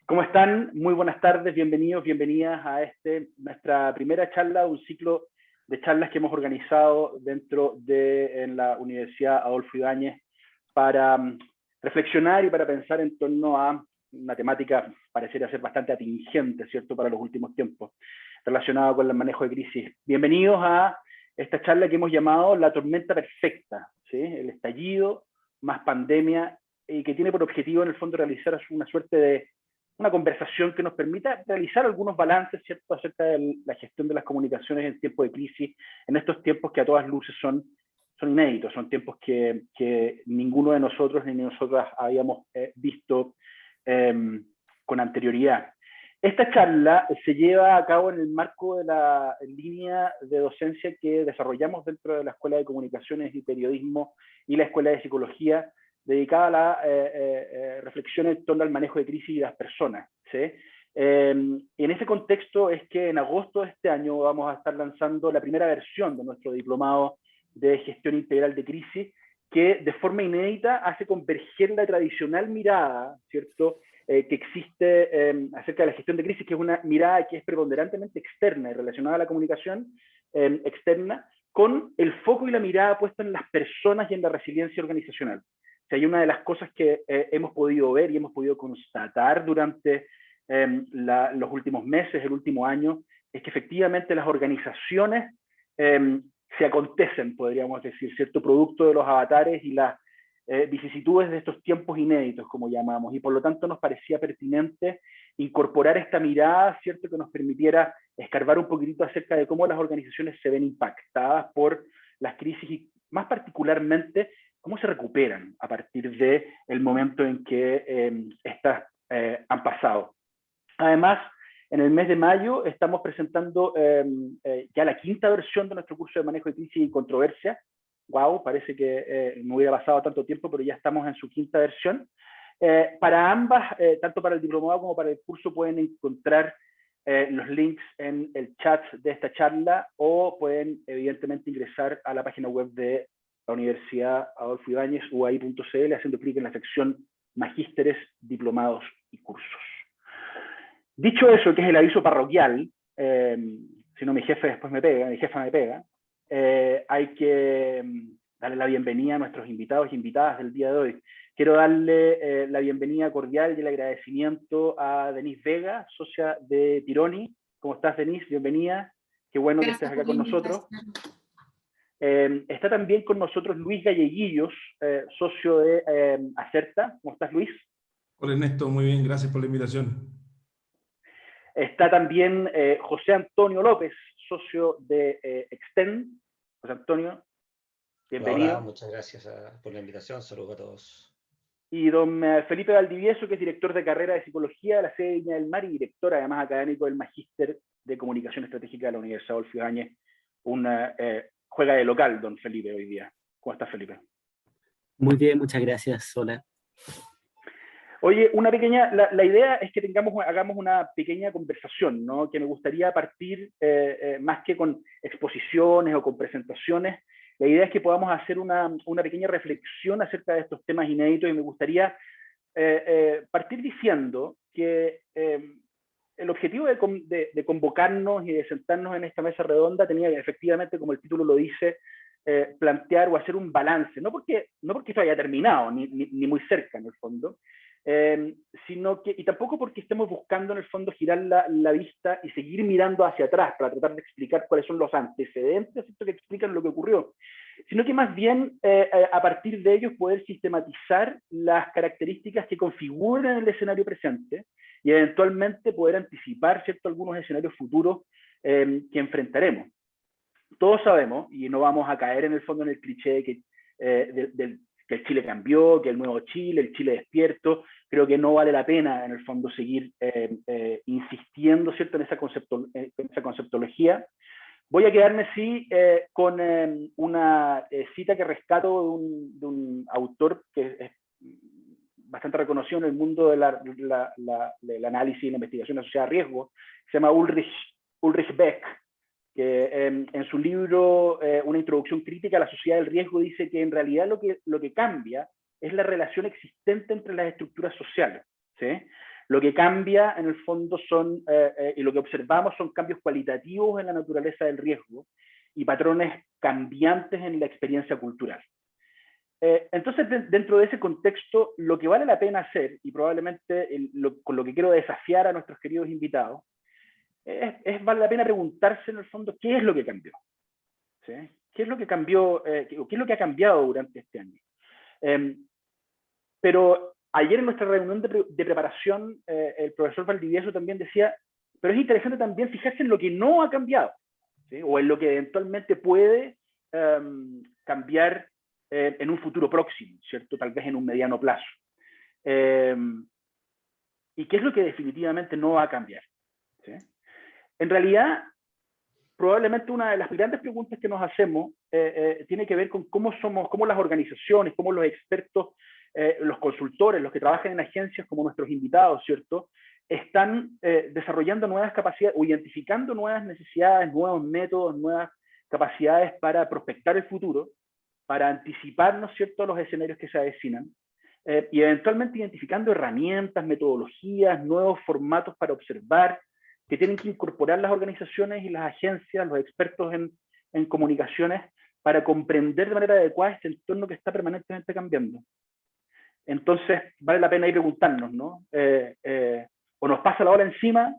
¿Cómo están? Muy buenas tardes, bienvenidos, bienvenidas a nuestra primera charla, un ciclo de charlas que hemos organizado dentro de la Universidad Adolfo Ibáñez para reflexionar y para pensar en torno a una temática pareciera ser bastante atingente, ¿cierto?, para los últimos tiempos, relacionada con el manejo de crisis. Bienvenidos a esta charla que hemos llamado La tormenta perfecta, ¿sí? El estallido más pandemia, y que tiene por objetivo en el fondo realizar una suerte de una conversación que nos permita realizar algunos balances, ¿cierto?, acerca de la gestión de las comunicaciones en tiempos de crisis, en estos tiempos que a todas luces son inéditos, son tiempos que ninguno de nosotros ni nosotras habíamos visto con anterioridad. Esta charla se lleva a cabo en el marco de la línea de docencia que desarrollamos dentro de la Escuela de Comunicaciones y Periodismo y la Escuela de Psicología, dedicada a la reflexión en torno al manejo de crisis y las personas, ¿sí? En ese contexto es que en agosto de este año vamos a estar lanzando la primera versión de nuestro diplomado de gestión integral de crisis, que de forma inédita hace converger la tradicional mirada, ¿cierto?, que existe acerca de la gestión de crisis, que es una mirada que es preponderantemente externa y relacionada a la comunicación externa, con el foco y la mirada puesta en las personas y en la resiliencia organizacional. O sea, hay una de las cosas que hemos podido ver y hemos podido constatar durante los últimos meses, el último año, es que efectivamente las organizaciones se acontecen, podríamos decir, ¿cierto?, producto de los avatares y las vicisitudes de estos tiempos inéditos, como llamamos, y por lo tanto nos parecía pertinente incorporar esta mirada, ¿cierto?, que nos permitiera escarbar un poquitito acerca de cómo las organizaciones se ven impactadas por las crisis y más particularmente cómo se recuperan a partir del momento en que estas han pasado. Además, en el mes de mayo estamos presentando ya la quinta versión de nuestro curso de manejo de crisis y controversia. Wow, parece que no hubiera pasado tanto tiempo, pero ya estamos en su quinta versión. Para ambas, tanto para el diplomado como para el curso, pueden encontrar los links en el chat de esta charla, o pueden evidentemente ingresar a la página web de la Universidad Adolfo Ibáñez, uai.cl, haciendo clic en la sección Magísteres, Diplomados y Cursos. Dicho eso, que es el aviso parroquial, si no mi jefe después me pega, mi jefa me pega, hay que darle la bienvenida a nuestros invitados y invitadas del día de hoy. Quiero darle la bienvenida cordial y el agradecimiento a Denise Vega, socia de Tironi. ¿Cómo estás, Denise? Bienvenida. Qué bueno que estés acá con nosotros. Está también con nosotros Luis Galleguillos, socio de Acerta. ¿Cómo estás, Luis? Hola, Ernesto, muy bien, gracias por la invitación. Está también José Antonio López, socio de Extend. José Antonio, bienvenido. Hola, muchas gracias por la invitación, saludos a todos. Y don Felipe Valdivieso, que es director de carrera de Psicología de la sede de Viña del Mar y director además académico del Magíster de Comunicación Estratégica de la Universidad Adolfo Ibáñez. Juega de local, don Felipe, hoy día. ¿Cómo estás, Felipe? Muy bien, muchas gracias. Hola. Oye, la idea es que hagamos una pequeña conversación, ¿no? Que me gustaría partir, más que con exposiciones o con presentaciones, la idea es que podamos hacer una pequeña reflexión acerca de estos temas inéditos, y me gustaría partir diciendo que el objetivo de convocarnos y de sentarnos en esta mesa redonda tenía efectivamente, como el título lo dice, plantear o hacer un balance, no porque esto haya terminado, ni muy cerca en el fondo, sino que, y tampoco porque estemos buscando en el fondo girar la vista y seguir mirando hacia atrás para tratar de explicar cuáles son los antecedentes que explican lo que ocurrió, sino que más bien a partir de ellos poder sistematizar las características que configuran el escenario presente y eventualmente poder anticipar, ¿cierto?, algunos escenarios futuros que enfrentaremos. Todos sabemos, y no vamos a caer en el fondo en el cliché que el Chile cambió, que el nuevo Chile, el Chile despierto. Creo que no vale la pena en el fondo seguir insistiendo, ¿cierto?, en esa conceptología. Voy a quedarme sí con una cita que rescato de un autor que es bastante reconocido en el mundo del análisis y la investigación asociada a riesgo. Se llama Ulrich Beck, que en su libro Una introducción crítica a la sociedad del riesgo dice que en realidad lo que cambia es la relación existente entre las estructuras sociales, ¿sí? Lo que cambia en el fondo son, y lo que observamos son cambios cualitativos en la naturaleza del riesgo y patrones cambiantes en la experiencia cultural. Entonces, dentro de ese contexto, lo que vale la pena hacer, y probablemente con lo que quiero desafiar a nuestros queridos invitados, vale la pena preguntarse en el fondo qué es lo que cambió. ¿Sí? ¿Qué es lo que cambió? ¿Qué es lo que ha cambiado durante este año? Pero ayer en nuestra reunión de preparación, el profesor Valdivieso también decía, pero es interesante también fijarse en lo que no ha cambiado, ¿sí? O en lo que eventualmente puede cambiar en un futuro próximo, ¿cierto? Tal vez en un mediano plazo. ¿Y qué es lo que definitivamente no va a cambiar? ¿Sí? En realidad, probablemente una de las grandes preguntas que nos hacemos tiene que ver con cómo las organizaciones, cómo los expertos, los consultores, los que trabajan en agencias como nuestros invitados, ¿cierto? Están desarrollando nuevas capacidades o identificando nuevas necesidades, nuevos métodos, nuevas capacidades para prospectar el futuro, para anticiparnos, ¿cierto?, a los escenarios que se avecinan, y eventualmente identificando herramientas, metodologías, nuevos formatos para observar, que tienen que incorporar las organizaciones y las agencias, los expertos en comunicaciones, para comprender de manera adecuada este entorno que está permanentemente cambiando. Entonces, vale la pena ir preguntarnos, ¿no? O nos pasa la ola encima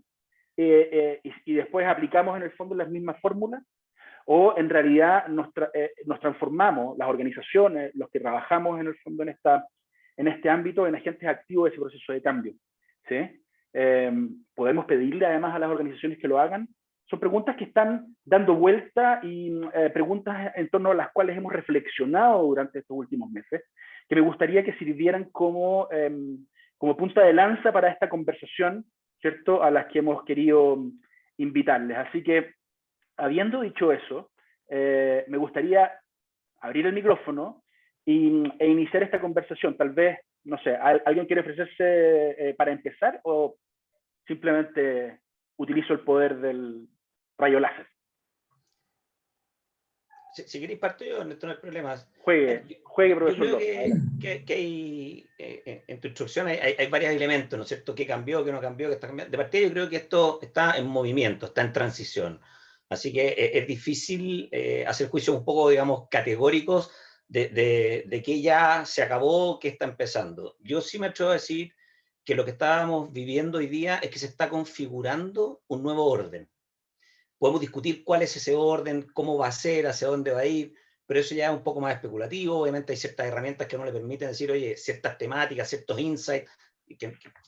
y después aplicamos en el fondo las mismas fórmulas, o en realidad nos transformamos, las organizaciones, los que trabajamos en el fondo en este ámbito, en agentes activos de ese proceso de cambio. ¿Sí? Podemos pedirle además a las organizaciones que lo hagan. Son preguntas que están dando vuelta y preguntas en torno a las cuales hemos reflexionado durante estos últimos meses, que me gustaría que sirvieran como punta de lanza para esta conversación, ¿cierto?, a las que hemos querido invitarles. Así que, habiendo dicho eso, me gustaría abrir el micrófono e iniciar esta conversación. Tal vez, no sé, ¿alguien quiere ofrecerse para empezar o simplemente utilizo el poder del rayo láser? Si queréis parto yo, esto no hay problemas. Juegue, profesor. Yo creo que hay, en tu instrucción hay varios elementos, ¿no es cierto? ¿Qué cambió, qué no cambió, qué está cambiando? De partida yo creo que esto está en movimiento, está en transición. Así que es difícil hacer juicios un poco, digamos, categóricos de que ya se acabó, que está empezando. Yo sí me atrevo a decir que lo que estábamos viviendo hoy día es que se está configurando un nuevo orden. Podemos discutir cuál es ese orden, cómo va a ser, hacia dónde va a ir, pero eso ya es un poco más especulativo. Obviamente hay ciertas herramientas que no le permiten decir, oye, ciertas temáticas, ciertos insights,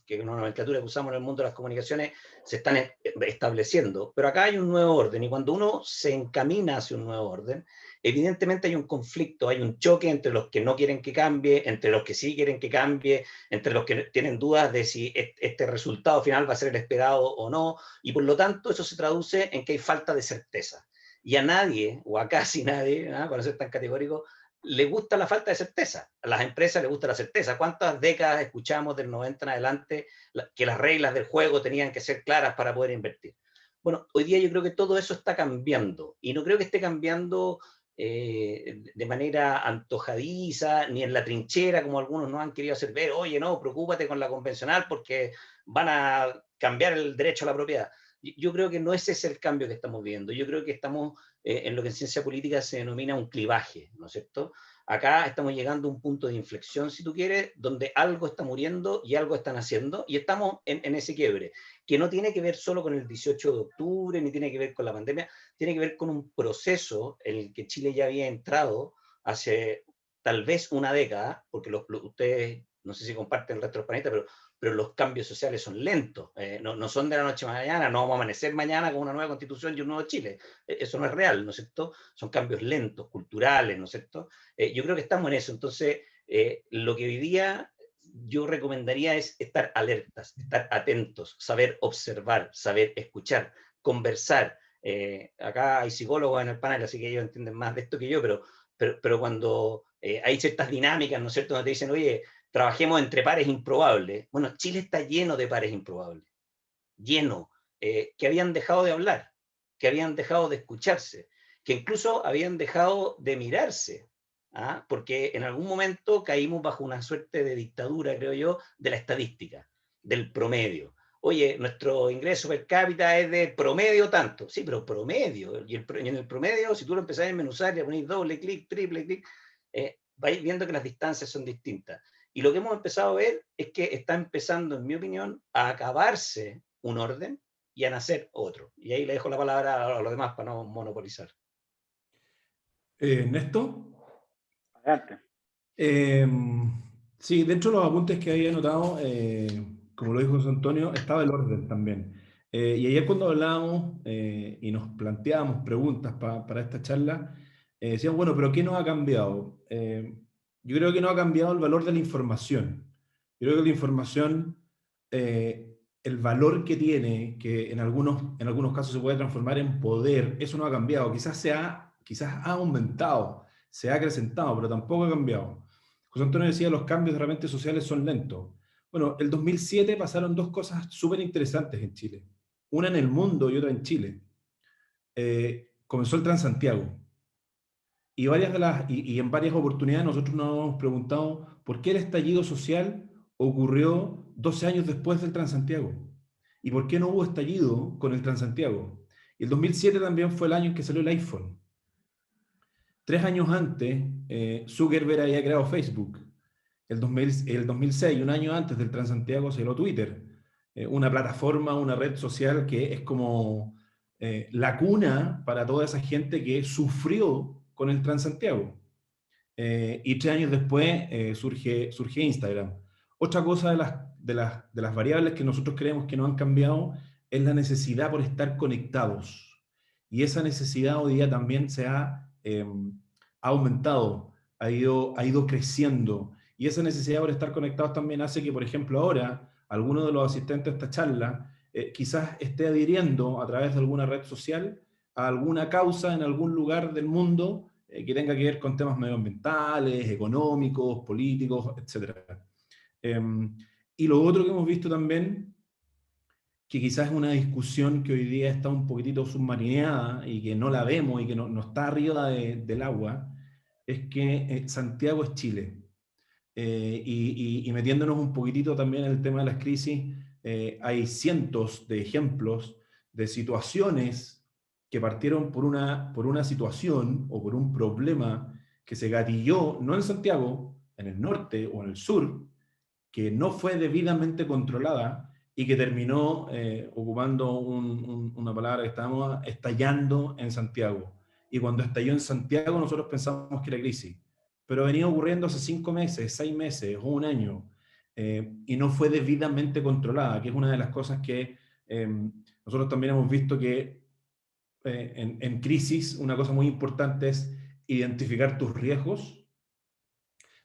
que una nomenclatura que usamos en el mundo de las comunicaciones, se están estableciendo. Pero acá hay un nuevo orden, y cuando uno se encamina hacia un nuevo orden, evidentemente hay un conflicto, hay un choque entre los que no quieren que cambie, entre los que sí quieren que cambie, entre los que tienen dudas de si este resultado final va a ser el esperado o no, y por lo tanto eso se traduce en que hay falta de certeza. Y a nadie, o a casi nadie, ¿no?, para ser tan categórico, le gusta la falta de certeza. A las empresas les gusta la certeza. ¿Cuántas décadas escuchamos del 90 en adelante que las reglas del juego tenían que ser claras para poder invertir? Bueno, hoy día yo creo que todo eso está cambiando, y no creo que esté cambiando de manera antojadiza, ni en la trinchera, como algunos nos han querido hacer ver. Oye, no, preocúpate con la convencional porque van a cambiar el derecho a la propiedad. Yo creo que no ese es el cambio que estamos viendo. Yo creo que estamos en lo que en ciencia política se denomina un clivaje, ¿no es cierto? Acá estamos llegando a un punto de inflexión, si tú quieres, donde algo está muriendo y algo están haciendo, y estamos en ese quiebre, que no tiene que ver solo con el 18 de octubre, ni tiene que ver con la pandemia, tiene que ver con un proceso en el que Chile ya había entrado hace tal vez una década, porque ustedes, no sé si comparten el resto de los panelistas, pero los cambios sociales son lentos, no son de la noche a la mañana, no vamos a amanecer mañana con una nueva constitución y un nuevo Chile. Eso no es real, ¿no es cierto? Son cambios lentos, culturales, ¿no es cierto? Yo creo que estamos en eso. Entonces, lo que hoy día yo recomendaría es estar alertas, estar atentos, saber observar, saber escuchar, conversar. Acá hay psicólogos en el panel, así que ellos entienden más de esto que yo, pero cuando hay ciertas dinámicas, ¿no es cierto?, donde te dicen, oye, trabajemos entre pares improbables. Bueno, Chile está lleno de pares improbables, lleno, que habían dejado de hablar, que habían dejado de escucharse, que incluso habían dejado de mirarse, ¿ah? Porque en algún momento caímos bajo una suerte de dictadura, creo yo, de la estadística, del promedio. Oye, nuestro ingreso per cápita es de promedio tanto. Sí, pero promedio. Y en el promedio, si tú lo empezás a desmenuzar y a poner doble clic, triple clic, vais viendo que las distancias son distintas. Y lo que hemos empezado a ver es que está empezando, en mi opinión, a acabarse un orden y a nacer otro. Y ahí le dejo la palabra a los demás para no monopolizar. Ernesto. Adelante. Sí, dentro de los apuntes que había anotado, como lo dijo José Antonio, estaba el orden también. Y ayer cuando hablábamos y nos planteábamos preguntas para esta charla, decíamos, bueno, pero ¿qué nos ha cambiado? Yo creo que no ha cambiado el valor de la información. Yo creo que la información, el valor que tiene, que en algunos casos se puede transformar en poder, eso no ha cambiado. Quizás ha aumentado, se ha acrecentado, pero tampoco ha cambiado. José Antonio decía, los cambios de repente sociales son lentos. Bueno, el 2007 pasaron dos cosas súper interesantes en Chile. Una en el mundo y otra en Chile. Comenzó el Transantiago. Y en varias oportunidades nosotros nos hemos preguntado por qué el estallido social ocurrió 12 años después del Transantiago. ¿Y por qué no hubo estallido con el Transantiago? Y el 2007 también fue el año en que salió el iPhone. 3 años antes, Zuckerberg había creado Facebook. El 2006, un año antes del Transantiago, salió Twitter, una plataforma, una red social que es como la cuna para toda esa gente que sufrió con el Transantiago. Y 3 años después surge Instagram. Otra cosa de las variables que nosotros creemos que no han cambiado es la necesidad por estar conectados. Y esa necesidad hoy día también se ha aumentado, ha ido creciendo. Y esa necesidad por estar conectados también hace que, por ejemplo, ahora, alguno de los asistentes a esta charla quizás esté adhiriendo a través de alguna red social a alguna causa en algún lugar del mundo que tenga que ver con temas medioambientales, económicos, políticos, etc. Y lo otro que hemos visto también, que quizás es una discusión que hoy día está un poquitito submarineada y que no la vemos y que no está arriba del agua, es que Santiago es Chile. Y metiéndonos un poquitito también en el tema de las crisis, hay cientos de ejemplos de situaciones que partieron por una situación o por un problema que se gatilló, no en Santiago, en el norte o en el sur, que no fue debidamente controlada y que terminó ocupando una palabra que estábamos estallando en Santiago. Y cuando estalló en Santiago nosotros pensamos que era crisis, pero venía ocurriendo hace 5 meses, 6 meses o un año, y no fue debidamente controlada, que es una de las cosas que nosotros también hemos visto que en crisis una cosa muy importante es identificar tus riesgos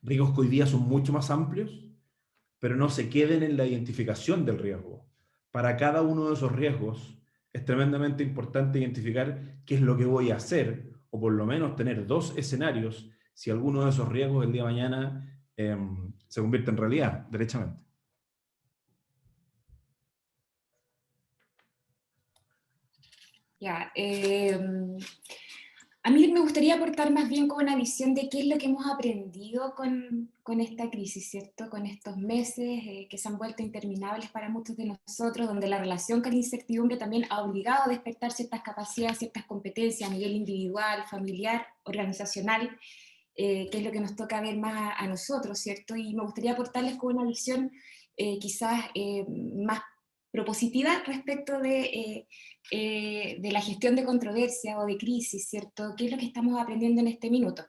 que hoy día son mucho más amplios, pero no se queden en la identificación del riesgo. Para cada uno de esos riesgos es tremendamente importante identificar qué es lo que voy a hacer, o por lo menos tener 2 escenarios si alguno de esos riesgos el día de mañana se convierte en realidad, derechamente. Ya, a mí me gustaría aportar más bien como una visión de qué es lo que hemos aprendido con esta crisis, ¿cierto? Con estos meses que se han vuelto interminables para muchos de nosotros, donde la relación con la incertidumbre también ha obligado a despertar ciertas capacidades, ciertas competencias a nivel individual, familiar, organizacional, que es lo que nos toca ver más a nosotros, ¿cierto? Y me gustaría aportarles como una visión quizás más propositiva respecto de la gestión de controversia o de crisis, ¿cierto? ¿Qué es lo que estamos aprendiendo en este minuto?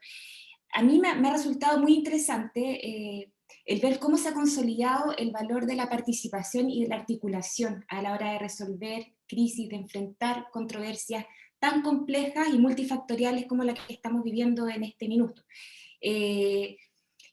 A mí me ha resultado muy interesante el ver cómo se ha consolidado el valor de la participación y de la articulación a la hora de resolver crisis, de enfrentar controversias tan complejas y multifactoriales como la que estamos viviendo en este minuto.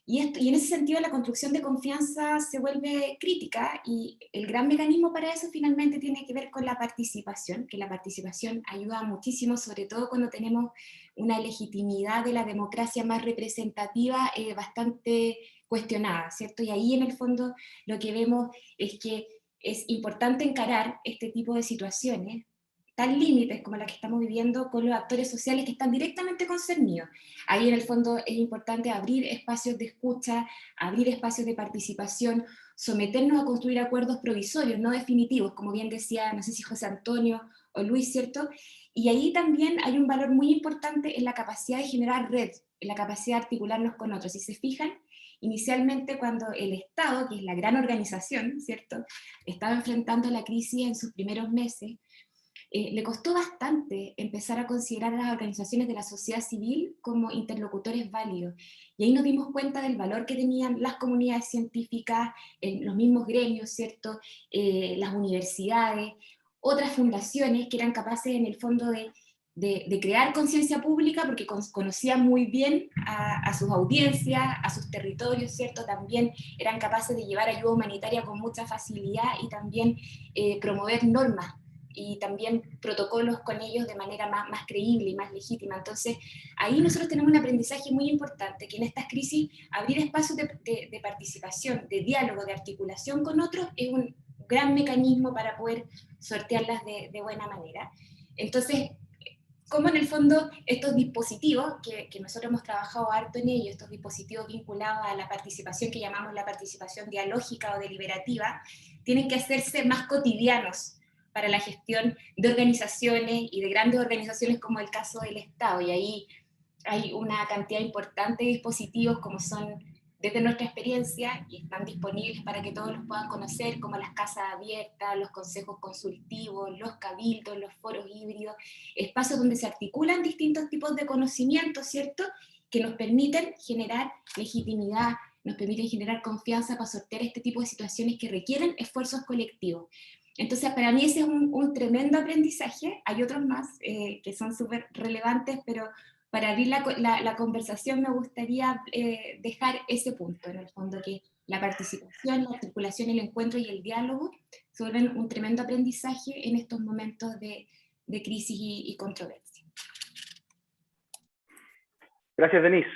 Y en ese sentido la construcción de confianza se vuelve crítica y el gran mecanismo para eso finalmente tiene que ver con la participación, que la participación ayuda muchísimo, sobre todo cuando tenemos una legitimidad de la democracia más representativa bastante cuestionada, ¿cierto? Y ahí en el fondo lo que vemos es que es importante encarar este tipo de situaciones tal límites como la que estamos viviendo con los actores sociales que están directamente concernidos. Ahí en el fondo es importante abrir espacios de escucha, abrir espacios de participación, someternos a construir acuerdos provisorios, no definitivos, como bien decía, no sé si José Antonio o Luis, ¿cierto? Y ahí también hay un valor muy importante en la capacidad de generar red, en la capacidad de articularnos con otros. Si se fijan, inicialmente cuando el Estado, que es la gran organización, ¿cierto?, estaba enfrentando la crisis en sus primeros meses, le costó bastante empezar a considerar a las organizaciones de la sociedad civil como interlocutores válidos. Y ahí nos dimos cuenta del valor que tenían las comunidades científicas, los mismos gremios, ¿cierto?, las universidades, otras fundaciones que eran capaces en el fondo de crear conciencia pública porque conocían muy bien a sus audiencias, a sus territorios, ¿cierto? También eran capaces de llevar ayuda humanitaria con mucha facilidad y también promover normas y también protocolos con ellos de manera más creíble y más legítima. Entonces, ahí nosotros tenemos un aprendizaje muy importante, que en estas crisis abrir espacios de participación, de diálogo, de articulación con otros, es un gran mecanismo para poder sortearlas de buena manera. Entonces, como en el fondo estos dispositivos, que nosotros hemos trabajado harto en ellos, estos dispositivos vinculados a la participación que llamamos la participación dialógica o deliberativa, tienen que hacerse más cotidianos para la gestión de organizaciones y de grandes organizaciones como el caso del Estado. Y ahí hay una cantidad importante de dispositivos como son desde nuestra experiencia y están disponibles para que todos los puedan conocer, como las casas abiertas, los consejos consultivos, los cabildos, los foros híbridos, espacios donde se articulan distintos tipos de conocimientos, ¿cierto?, que nos permiten generar legitimidad, nos permiten generar confianza para sortear este tipo de situaciones que requieren esfuerzos colectivos. Entonces, para mí ese es un tremendo aprendizaje. Hay otros más que son súper relevantes, pero para abrir la conversación me gustaría dejar ese punto, en el fondo, que la participación, la articulación, el encuentro y el diálogo se vuelven un tremendo aprendizaje en estos momentos de crisis y controversia. Gracias, Denise.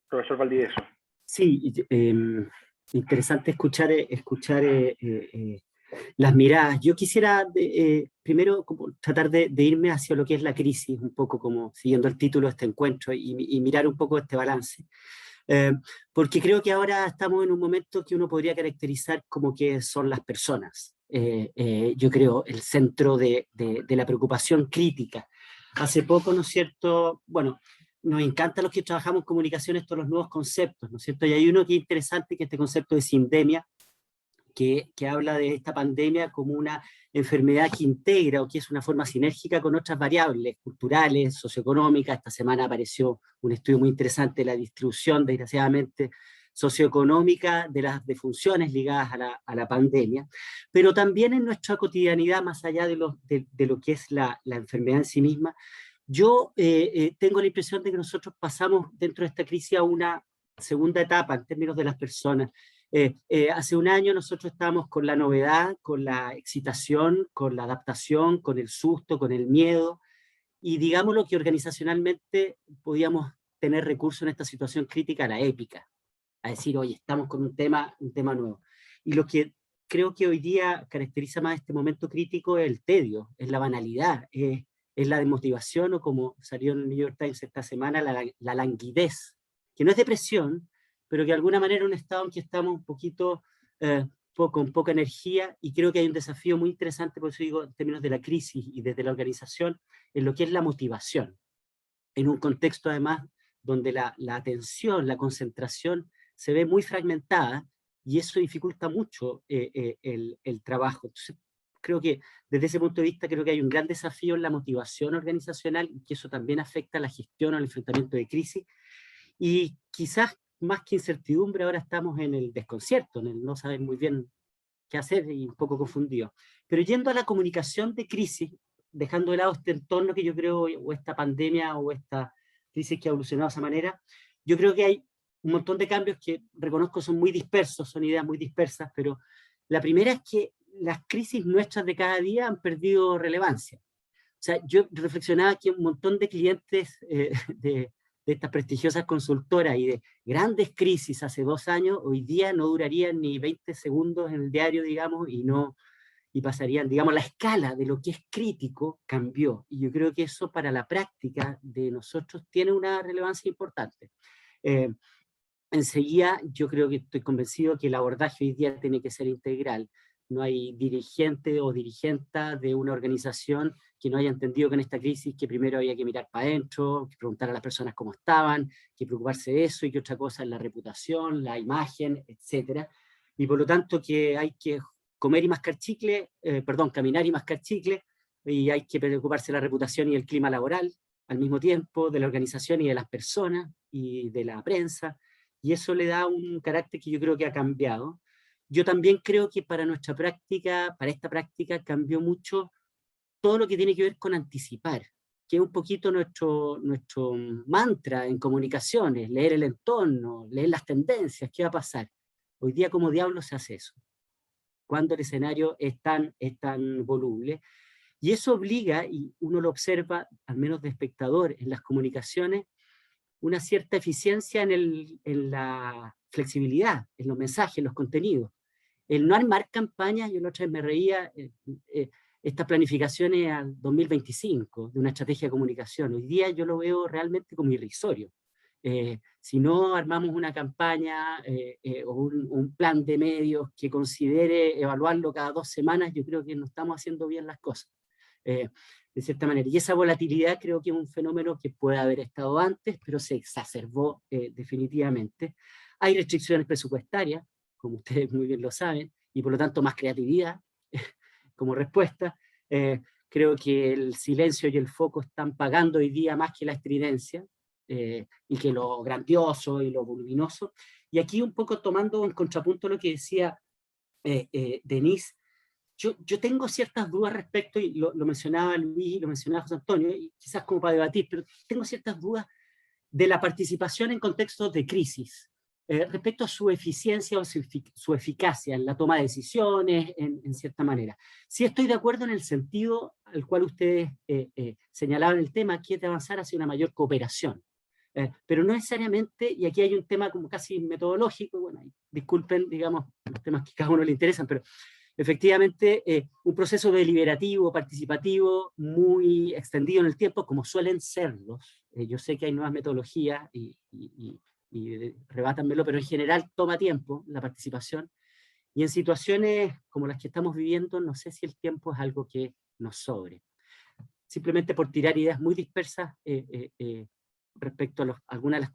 Profesor Valdivieso. Sí, interesante escuchar las miradas. Yo quisiera primero como tratar de irme hacia lo que es la crisis, un poco como siguiendo el título de este encuentro y mirar un poco este balance. Porque creo que ahora estamos en un momento que uno podría caracterizar como que son las personas. Yo creo el centro de la preocupación crítica. Hace poco, ¿no es cierto? Bueno, nos encanta a los que trabajamos en comunicación estos los nuevos conceptos, ¿no es cierto? Y hay uno que es interesante, que es este concepto de sindemia, que habla de esta pandemia como una enfermedad que integra o que es una forma sinérgica con otras variables culturales, socioeconómicas. Esta semana apareció un estudio muy interesante de la distribución, desgraciadamente, socioeconómica de las defunciones ligadas a la pandemia, pero también en nuestra cotidianidad, más allá de lo que es la enfermedad en sí misma. Yo tengo la impresión de que nosotros pasamos dentro de esta crisis a una segunda etapa en términos de las personas. Hace un año nosotros estábamos con la novedad, con la excitación, con la adaptación, con el susto, con el miedo, y digámoslo que organizacionalmente podíamos tener recursos en esta situación crítica a la épica, a decir, oye, estamos con un tema nuevo. Y lo que creo que hoy día caracteriza más este momento crítico es el tedio, es la banalidad, es la desmotivación, o como salió en el New York Times esta semana, la languidez, que no es depresión, pero que de alguna manera es un estado en que estamos un poquito con poca energía, y creo que hay un desafío muy interesante, por eso digo, en términos de la crisis y desde la organización, en lo que es la motivación, en un contexto además donde la atención, la concentración se ve muy fragmentada, y eso dificulta mucho el trabajo. Entonces, creo que desde ese punto de vista, creo que hay un gran desafío en la motivación organizacional, y que eso también afecta a la gestión o al enfrentamiento de crisis, y quizás más que incertidumbre, ahora estamos en el desconcierto, en el no saber muy bien qué hacer y un poco confundido. Pero yendo a la comunicación de crisis, dejando de lado este entorno que yo creo, o esta pandemia, o esta crisis que ha evolucionado de esa manera, yo creo que hay un montón de cambios que reconozco son muy dispersos, son ideas muy dispersas, pero la primera es que las crisis nuestras de cada día han perdido relevancia. O sea, yo reflexionaba que un montón de clientes de estas prestigiosas consultoras y de grandes crisis hace 2 años, hoy día no durarían ni 20 segundos en el diario, digamos, y no y pasarían, digamos, la escala de lo que es crítico cambió. Y yo creo que eso para la práctica de nosotros tiene una relevancia importante. Enseguida, yo creo que estoy convencido que el abordaje hoy día tiene que ser integral. No hay dirigente o dirigenta de una organización que no haya entendido que en esta crisis que primero había que mirar para adentro, que preguntar a las personas cómo estaban, que preocuparse de eso y que otra cosa es la reputación, la imagen, etc. Y por lo tanto que hay que comer y mascar chicle, caminar y mascar chicle, y hay que preocuparse de la reputación y el clima laboral al mismo tiempo, de la organización y de las personas y de la prensa, y eso le da un carácter que yo creo que ha cambiado. Yo también creo que para nuestra práctica, para esta práctica, cambió mucho todo lo que tiene que ver con anticipar, que es un poquito nuestro mantra en comunicaciones, leer el entorno, leer las tendencias, qué va a pasar. Hoy día, ¿cómo diablos se hace eso? Cuando el escenario es tan voluble. Y eso obliga, y uno lo observa, al menos de espectador, en las comunicaciones, una cierta eficiencia en la flexibilidad, en los mensajes, en los contenidos. El no armar campañas, yo la otra vez me reía, estas planificaciones al 2025 de una estrategia de comunicación, hoy día yo lo veo realmente como irrisorio. Si no armamos una campaña o un plan de medios que considere evaluarlo cada 2 semanas, yo creo que no estamos haciendo bien las cosas. De cierta manera. Y esa volatilidad creo que es un fenómeno que puede haber estado antes, pero se exacerbó definitivamente. Hay restricciones presupuestarias, como ustedes muy bien lo saben, y por lo tanto más creatividad como respuesta. Creo que el silencio y el foco están pagando hoy día más que la estridencia, y que lo grandioso y lo voluminoso. Y aquí un poco tomando en contrapunto lo que decía Denise, yo tengo ciertas dudas respecto, y lo mencionaba Luis, lo mencionaba José Antonio, y quizás como para debatir, pero tengo ciertas dudas de la participación en contextos de crisis, respecto a su eficiencia o su eficacia en la toma de decisiones, en cierta manera. Sí estoy de acuerdo en el sentido al cual ustedes señalaban el tema, que es de avanzar hacia una mayor cooperación. Pero no necesariamente, y aquí hay un tema como casi metodológico, bueno, disculpen, digamos, los temas que a cada uno le interesan, pero efectivamente, un proceso deliberativo, participativo, muy extendido en el tiempo, como suelen serlos. Yo sé que hay nuevas metodologías y rebátanmelo, pero en general toma tiempo la participación. Y en situaciones como las que estamos viviendo, no sé si el tiempo es algo que nos sobre. Simplemente por tirar ideas muy dispersas respecto a algunas de las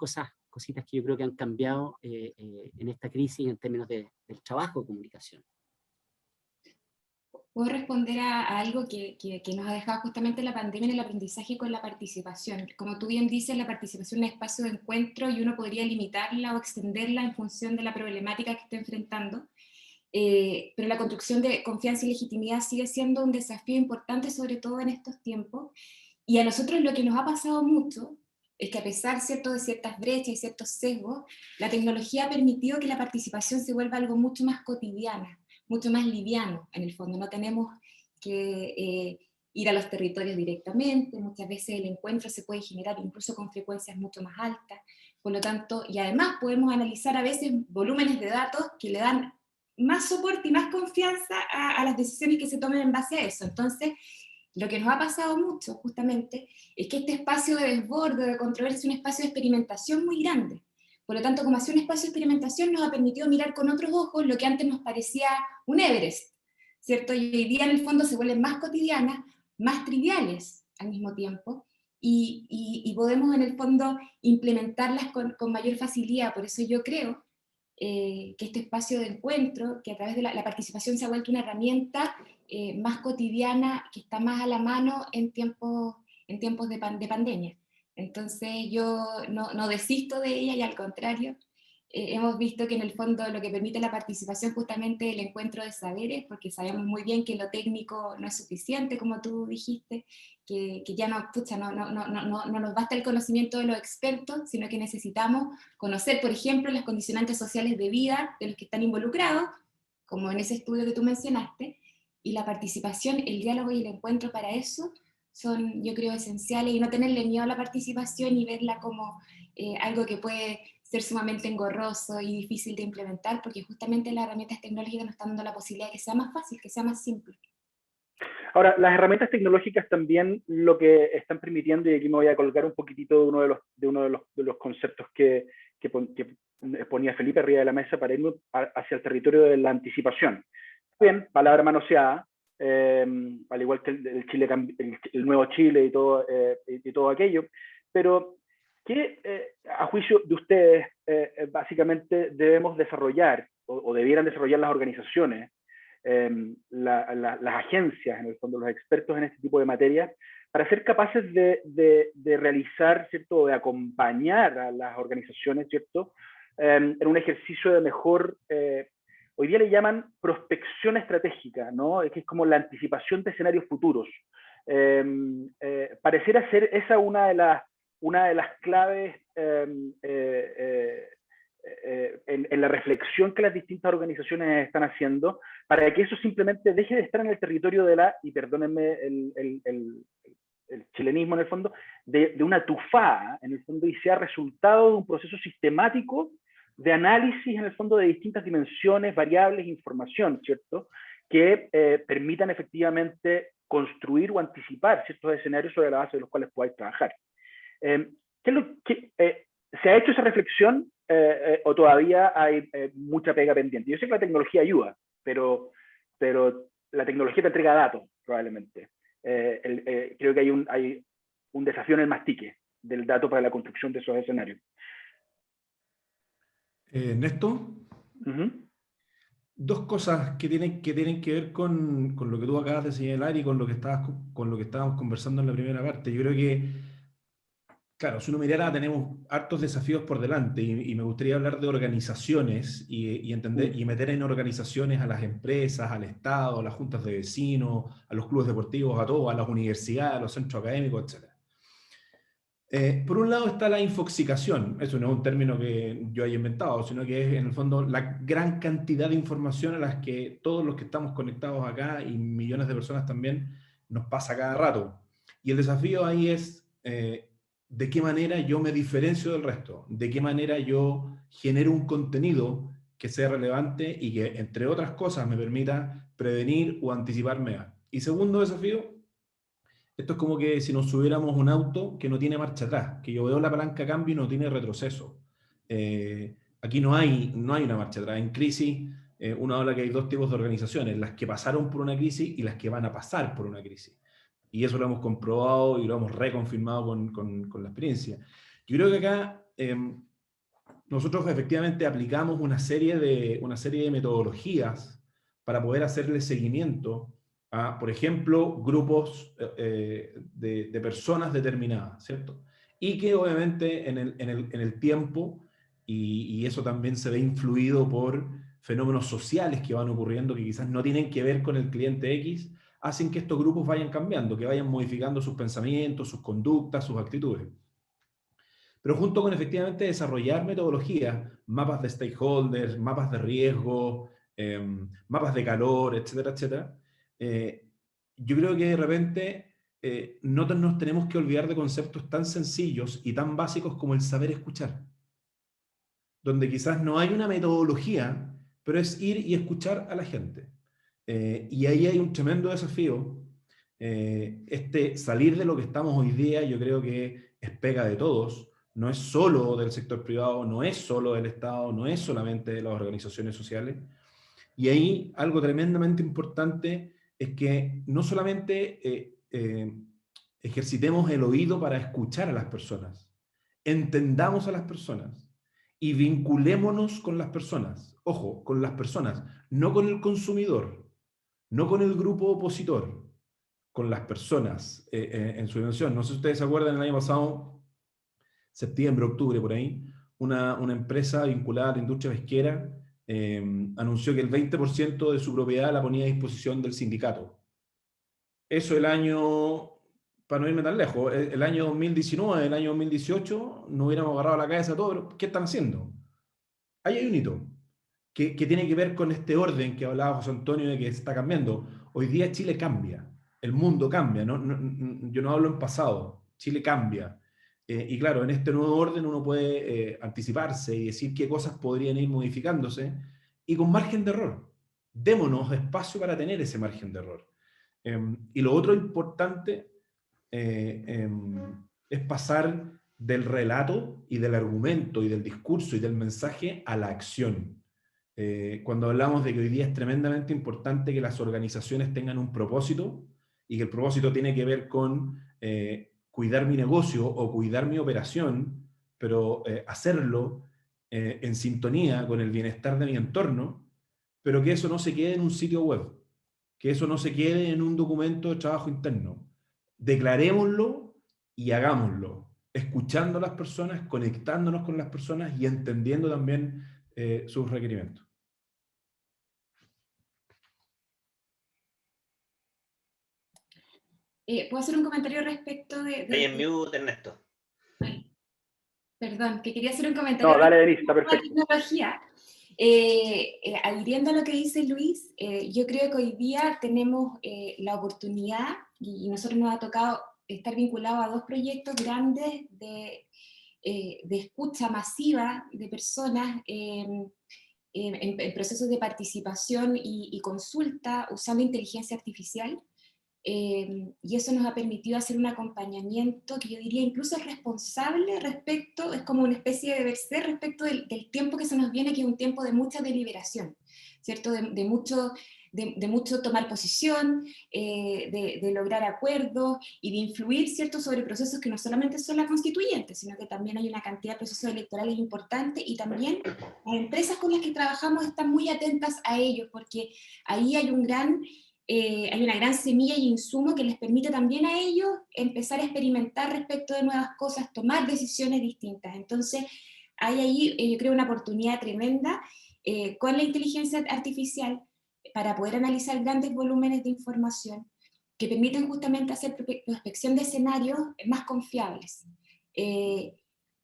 cositas que yo creo que han cambiado en esta crisis en términos del trabajo de comunicación. Puedo responder a algo que nos ha dejado justamente la pandemia en el aprendizaje con la participación. Como tú bien dices, la participación es un espacio de encuentro y uno podría limitarla o extenderla en función de la problemática que esté enfrentando. Pero la construcción de confianza y legitimidad sigue siendo un desafío importante, sobre todo en estos tiempos. Y a nosotros lo que nos ha pasado mucho es que a pesar, ¿cierto?, de ciertas brechas y ciertos sesgos, la tecnología ha permitido que la participación se vuelva algo mucho más cotidiana, mucho más liviano, en el fondo. No tenemos que ir a los territorios directamente, muchas veces el encuentro se puede generar incluso con frecuencias mucho más altas, por lo tanto, y además podemos analizar a veces volúmenes de datos que le dan más soporte y más confianza a las decisiones que se tomen en base a eso. Entonces, lo que nos ha pasado mucho, justamente, es que este espacio de desborde, de controversia, es un espacio de experimentación muy grande. Por lo tanto, como ha sido un espacio de experimentación, nos ha permitido mirar con otros ojos lo que antes nos parecía un Everest, ¿cierto? Y hoy día, en el fondo, se vuelven más cotidianas, más triviales al mismo tiempo, y podemos, en el fondo, implementarlas con mayor facilidad. Por eso yo creo que este espacio de encuentro, que a través de la participación se ha vuelto una herramienta más cotidiana, que está más a la mano en tiempos de pandemia. Entonces yo no desisto de ella, y al contrario, hemos visto que en el fondo lo que permite la participación justamente es el encuentro de saberes, porque sabemos muy bien que lo técnico no es suficiente, como tú dijiste, que ya no nos basta el conocimiento de los expertos, sino que necesitamos conocer, por ejemplo, las condicionantes sociales de vida de los que están involucrados, como en ese estudio que tú mencionaste, y la participación, el diálogo y el encuentro para eso son, yo creo, esenciales, y no tenerle miedo a la participación y verla como algo que puede ser sumamente engorroso y difícil de implementar, porque justamente las herramientas tecnológicas nos están dando la posibilidad de que sea más fácil, que sea más simple. Ahora, las herramientas tecnológicas también lo que están permitiendo, y aquí me voy a colgar un poquitito de uno de los conceptos que ponía Felipe arriba de la mesa para irnos hacia el territorio de la anticipación. Bien, palabra manoseada, al igual que el nuevo Chile y todo aquello, pero ¿qué, a juicio de ustedes, básicamente debemos desarrollar o debieran desarrollar las organizaciones, las agencias, en el fondo, los expertos en este tipo de materias, para ser capaces de realizar, ¿cierto?, de acompañar a las organizaciones, ¿cierto?, en un ejercicio de mejor, hoy día le llaman prospección estratégica, ¿no?, que es como la anticipación de escenarios futuros. Pareciera ser esa una de las claves en la reflexión que las distintas organizaciones están haciendo, para que eso simplemente deje de estar en el territorio de y perdónenme el chilenismo en el fondo, de una tufada, en el fondo, y sea resultado de un proceso sistemático de análisis, en el fondo, de distintas dimensiones, variables, información, ¿cierto?, que permitan efectivamente construir o anticipar ciertos escenarios sobre la base de los cuales podáis trabajar. ¿Se ha hecho esa reflexión o todavía hay mucha pega pendiente? Yo sé que la tecnología ayuda, pero la tecnología te entrega datos, probablemente. Creo que hay un desafío en el mastique del dato para la construcción de esos escenarios. Néstor, dos cosas que tienen que ver con lo que tú acabas de señalar y con lo que estábamos conversando en la primera parte. Yo creo que, claro, si uno mirara, tenemos hartos desafíos por delante y me gustaría hablar de organizaciones y entender y meter en organizaciones a las empresas, al Estado, a las juntas de vecinos, a los clubes deportivos, a todos, a las universidades, a los centros académicos, etc. Por un lado está la infoxicación. Eso no es un término que yo haya inventado, sino que es, en el fondo, la gran cantidad de información a las que todos los que estamos conectados acá y millones de personas también nos pasa cada rato. Y el desafío ahí es de qué manera yo me diferencio del resto, de qué manera yo genero un contenido que sea relevante y que, entre otras cosas, me permita prevenir o anticiparme a. Y segundo desafío, esto es como que si nos subiéramos un auto que no tiene marcha atrás, que yo veo la palanca de cambio y no tiene retroceso. Aquí no hay una marcha atrás. En crisis, uno habla que hay dos tipos de organizaciones, las que pasaron por una crisis y las que van a pasar por una crisis. Y eso lo hemos comprobado y lo hemos reconfirmado con la experiencia. Yo creo que acá nosotros efectivamente aplicamos una serie de metodologías para poder hacerle seguimiento a, por ejemplo, grupos de personas determinadas, ¿cierto? Y que obviamente en el tiempo, y eso también se ve influido por fenómenos sociales que van ocurriendo que quizás no tienen que ver con el cliente X, hacen que estos grupos vayan cambiando, que vayan modificando sus pensamientos, sus conductas, sus actitudes. Pero junto con efectivamente desarrollar metodologías, mapas de stakeholders, mapas de riesgo, mapas de calor, etcétera, etcétera, yo creo que de repente no nos tenemos que olvidar de conceptos tan sencillos y tan básicos como el saber escuchar, donde quizás no hay una metodología, pero es ir y escuchar a la gente. Y ahí hay un tremendo desafío. Salir de lo que estamos hoy día, yo creo que es pega de todos. No es solo del sector privado, no es solo del Estado, no es solamente de las organizaciones sociales. Y ahí algo tremendamente importante es que no solamente ejercitemos el oído para escuchar a las personas, entendamos a las personas y vinculémonos con las personas. Ojo, con las personas, no con el consumidor, no con el grupo opositor, con las personas en su dimensión. No sé si ustedes se acuerdan, el año pasado, septiembre, octubre, por ahí, una empresa vinculada a la industria pesquera anunció que el 20% de su propiedad la ponía a disposición del sindicato. Eso el año, para no irme tan lejos, el año 2019, el año 2018, no hubiéramos agarrado la cabeza a todos, pero ¿qué están haciendo? Ahí hay un hito que tiene que ver con este orden que hablaba José Antonio de que está cambiando. Hoy día Chile cambia, el mundo cambia, yo no hablo en pasado, Chile cambia. Y claro, en este nuevo orden uno puede anticiparse y decir qué cosas podrían ir modificándose, y con margen de error. Démonos espacio para tener ese margen de error. Y lo otro importante es pasar del relato y del argumento y del discurso y del mensaje a la acción. Cuando hablamos de que hoy día es tremendamente importante que las organizaciones tengan un propósito, y que el propósito tiene que ver con cuidar mi negocio o cuidar mi operación, pero hacerlo en sintonía con el bienestar de mi entorno, pero que eso no se quede en un sitio web, que eso no se quede en un documento de trabajo interno. Declarémoslo y hagámoslo, escuchando a las personas, conectándonos con las personas y entendiendo también sus requerimientos. ¿Puedo hacer un comentario respecto de Ahí en mute, Ernesto. Ay, perdón, que quería hacer un comentario No, dale, Denise, respecto está a la perfecto. tecnología. Adhiriendo a lo que dice Luis, yo creo que hoy día tenemos la oportunidad, y nosotros nos ha tocado estar vinculados a 2 proyectos grandes de escucha masiva de personas en procesos de participación y consulta usando inteligencia artificial. Y eso nos ha permitido hacer un acompañamiento que yo diría incluso es responsable respecto, es como una especie de deber ser respecto del tiempo que se nos viene, que es un tiempo de mucha deliberación, ¿cierto? De mucho tomar posición, de lograr acuerdos y de influir, ¿cierto?, sobre procesos que no solamente son la constituyente, sino que también hay una cantidad de procesos electorales importantes, y también las empresas con las que trabajamos están muy atentas a ellos, porque ahí hay hay una gran semilla y insumo que les permite también a ellos empezar a experimentar respecto de nuevas cosas, tomar decisiones distintas. Entonces, hay ahí, yo creo, una oportunidad tremenda con la inteligencia artificial para poder analizar grandes volúmenes de información que permiten justamente hacer prospección de escenarios más confiables.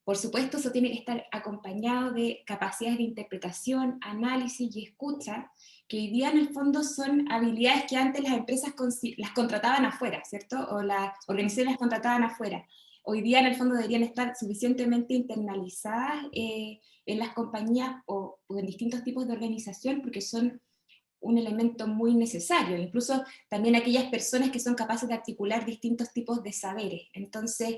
Por supuesto, eso tiene que estar acompañado de capacidades de interpretación, análisis y escucha, que hoy día en el fondo son habilidades que antes las empresas las contrataban afuera, ¿cierto? O las organizaciones las contrataban afuera. Hoy día en el fondo deberían estar suficientemente internalizadas en las compañías o en distintos tipos de organización, porque son un elemento muy necesario, incluso también aquellas personas que son capaces de articular distintos tipos de saberes. Entonces,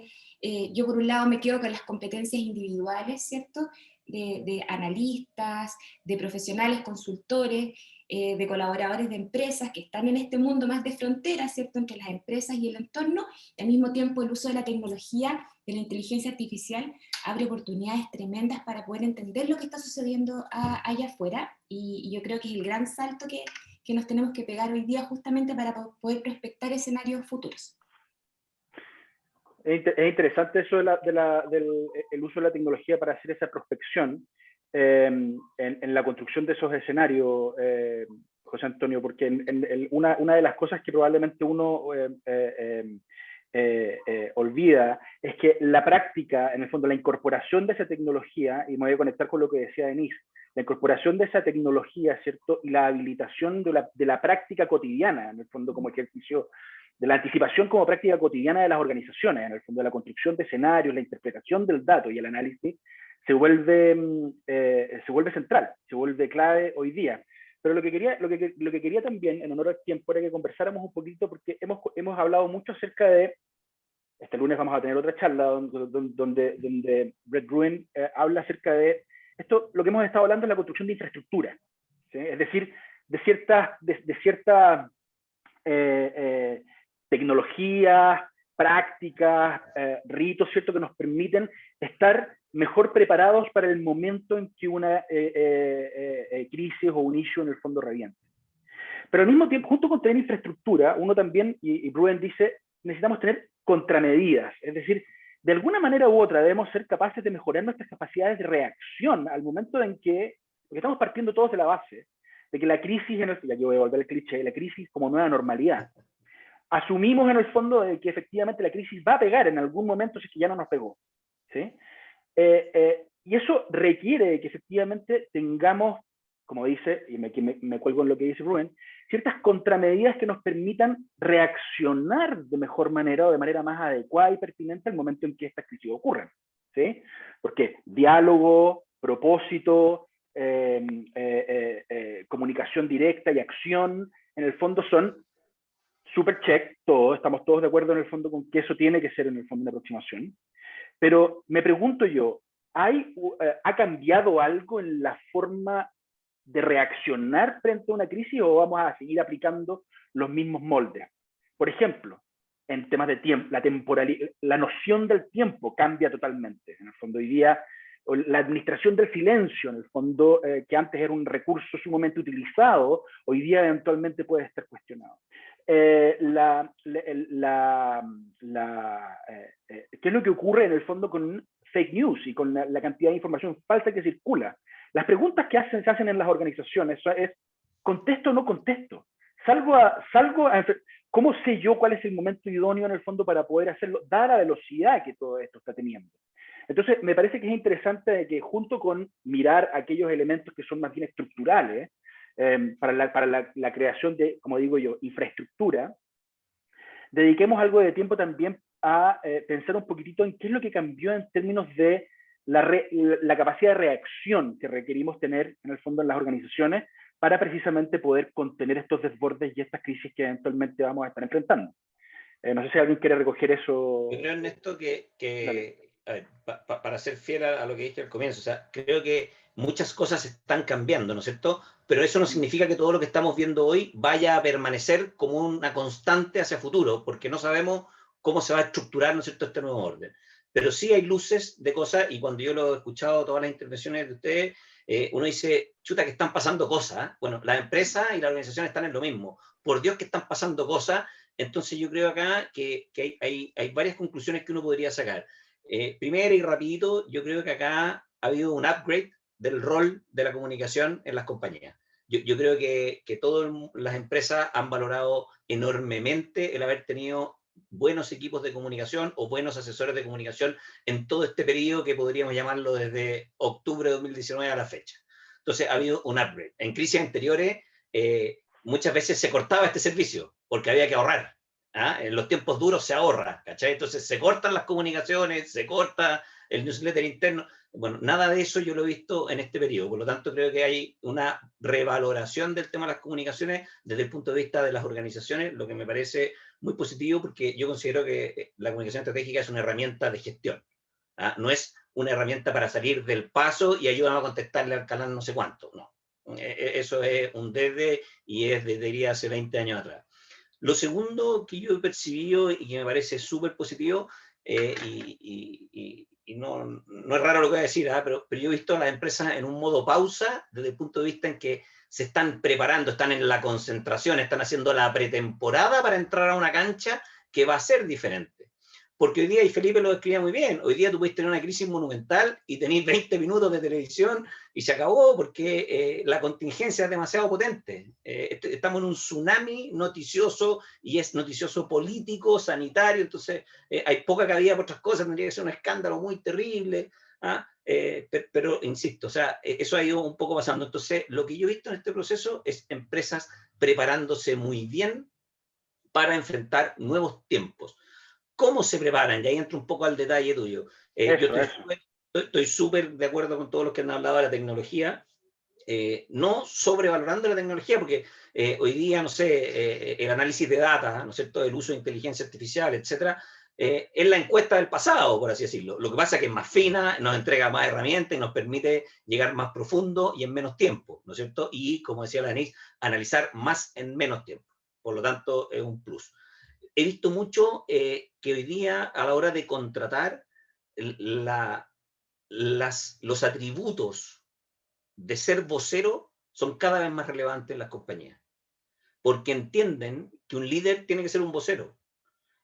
yo por un lado me quedo con las competencias individuales, ¿cierto?, de analistas, de profesionales, consultores, de colaboradores de empresas que están en este mundo más de frontera, ¿cierto?, entre las empresas y el entorno, y al mismo tiempo el uso de la tecnología, de la inteligencia artificial, abre oportunidades tremendas para poder entender lo que está sucediendo allá afuera, y yo creo que es el gran salto que nos tenemos que pegar hoy día justamente para poder prospectar escenarios futuros. Es interesante eso del uso de la tecnología para hacer esa prospección en la construcción de esos escenarios, José Antonio, porque una de las cosas que probablemente uno olvida es que la práctica, en el fondo, la incorporación de esa tecnología, y me voy a conectar con lo que decía Denise, la incorporación de esa tecnología, ¿cierto?, y la habilitación de la práctica cotidiana, en el fondo, como ejercicio de la anticipación como práctica cotidiana de las organizaciones, en el fondo de la construcción de escenarios, la interpretación del dato y el análisis, se vuelve central, se vuelve clave hoy día. Pero lo que quería también, en honor al tiempo, era que conversáramos un poquito, porque hemos hablado mucho acerca de, este lunes vamos a tener otra charla donde Brett Bruen habla acerca de esto, lo que hemos estado hablando es la construcción de infraestructura, ¿sí? Es decir, de cierta tecnologías, prácticas, ritos, ¿cierto?, que nos permiten estar mejor preparados para el momento en que una crisis o un issue en el fondo reviente. Pero al mismo tiempo, junto con tener infraestructura, uno también, y Bruen dice, necesitamos tener contramedidas, es decir, de alguna manera u otra debemos ser capaces de mejorar nuestras capacidades de reacción al momento en que, porque estamos partiendo todos de la base, de que la crisis, y aquí voy a volver al cliché, la crisis como nueva normalidad. Asumimos en el fondo de que efectivamente la crisis va a pegar en algún momento si es que ya no nos pegó, ¿sí? Y eso requiere que efectivamente tengamos como dice, y me cuelgo en lo que dice Rubén, ciertas contramedidas que nos permitan reaccionar de mejor manera o de manera más adecuada y pertinente al momento en que estas crisis ocurran, ¿sí? Porque diálogo, propósito, comunicación directa y acción, en el fondo son super check, todos, estamos todos de acuerdo en el fondo con que eso tiene que ser en el fondo una aproximación. Pero me pregunto yo, ¿ha cambiado algo en la forma de reaccionar frente a una crisis o vamos a seguir aplicando los mismos moldes? Por ejemplo, en temas de tiempo, la noción del tiempo cambia totalmente. En el fondo, hoy día, la administración del silencio, en el fondo, que antes era un recurso sumamente utilizado, hoy día eventualmente puede estar cuestionado. ¿Qué es lo que ocurre en el fondo con fake news y con la cantidad de información falsa que circula? Las preguntas que se hacen en las organizaciones es, ¿contesto o no contesto? ¿Cómo sé yo cuál es el momento idóneo en el fondo para poder hacerlo, dada la velocidad que todo esto está teniendo? Entonces, me parece que es interesante que junto con mirar aquellos elementos que son más bien estructurales, para la creación de, como digo yo, infraestructura, dediquemos algo de tiempo también a pensar un poquitito en qué es lo que cambió en términos de la capacidad de reacción que requerimos tener en el fondo en las organizaciones para precisamente poder contener estos desbordes y estas crisis que eventualmente vamos a estar enfrentando. No sé si alguien quiere recoger eso. Yo creo, Ernesto, a ver, para ser fiel a lo que dije al comienzo, o sea, creo que muchas cosas están cambiando, ¿no es cierto? Pero eso no significa que todo lo que estamos viendo hoy vaya a permanecer como una constante hacia futuro, porque no sabemos cómo se va a estructurar, ¿no es cierto?, este nuevo orden. Pero sí hay luces de cosas, y cuando yo lo he escuchado, todas las intervenciones de ustedes, uno dice, chuta, que están pasando cosas. Bueno, las empresas y las organizaciones están en lo mismo. Por Dios que están pasando cosas. Entonces yo creo acá que hay varias conclusiones que uno podría sacar. Primero y rapidito, yo creo que acá ha habido un upgrade del rol de la comunicación en las compañías. Yo creo que todas las empresas han valorado enormemente el haber tenido buenos equipos de comunicación o buenos asesores de comunicación en todo este periodo que podríamos llamarlo desde octubre de 2019 a la fecha. Entonces ha habido un upgrade. En crisis anteriores muchas veces se cortaba este servicio porque había que ahorrar. En los tiempos duros se ahorra, ¿cachai? Entonces se cortan las comunicaciones, se corta el newsletter interno. Bueno, nada de eso yo lo he visto en este periodo. Por lo tanto, creo que hay una revaloración del tema de las comunicaciones desde el punto de vista de las organizaciones, lo que me parece muy positivo porque yo considero que la comunicación estratégica es una herramienta de gestión. No es una herramienta para salir del paso y ayudarnos a contestarle al canal no sé cuánto. No. Eso es un desde y es desde hace 20 años atrás. Lo segundo que yo he percibido y que me parece súper positivo, y no es raro lo que voy a decir, pero yo he visto a las empresas en un modo pausa desde el punto de vista en que se están preparando, están en la concentración, están haciendo la pretemporada para entrar a una cancha que va a ser diferente. Porque hoy día, y Felipe lo describía muy bien, hoy día tú puedes tener una crisis monumental y tener 20 minutos de televisión y se acabó porque la contingencia es demasiado potente. Estamos en un tsunami noticioso y es noticioso político, sanitario, entonces hay poca cabida para otras cosas, tendría que ser un escándalo muy terrible. Pero insisto, o sea, eso ha ido un poco pasando. Entonces, lo que yo he visto en este proceso es empresas preparándose muy bien para enfrentar nuevos tiempos. ¿Cómo se preparan? Y ahí entro un poco al detalle tuyo. Yo estoy súper de acuerdo con todos los que han hablado de la tecnología, no sobrevalorando la tecnología, porque hoy día, no sé, el análisis de data, ¿no es cierto?, el uso de inteligencia artificial, etcétera, es la encuesta del pasado, por así decirlo. Lo que pasa es que es más fina, nos entrega más herramientas y nos permite llegar más profundo y en menos tiempo, ¿no es cierto? Y, como decía la Denise, analizar más en menos tiempo. Por lo tanto, es un plus. He visto mucho que hoy día, a la hora de contratar, los atributos de ser vocero son cada vez más relevantes en las compañías. Porque entienden que un líder tiene que ser un vocero.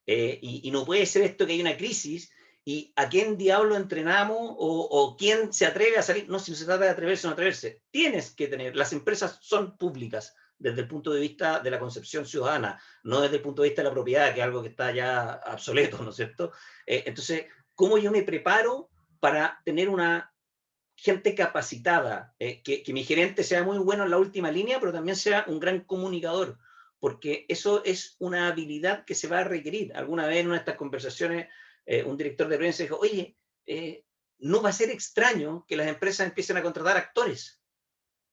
Y no puede ser esto que hay una crisis y a quién diablo entrenamos o quién se atreve a salir. No, si no se trata de atreverse o no atreverse. Tienes que tener, las empresas son públicas desde el punto de vista de la concepción ciudadana, no desde el punto de vista de la propiedad, que es algo que está ya obsoleto, ¿no es cierto? Entonces, ¿cómo yo me preparo para tener una gente capacitada, que mi gerente sea muy bueno en la última línea, pero también sea un gran comunicador, porque eso es una habilidad que se va a requerir. Alguna vez en una de estas conversaciones, un director de prensa dijo, oye, no va a ser extraño que las empresas empiecen a contratar actores,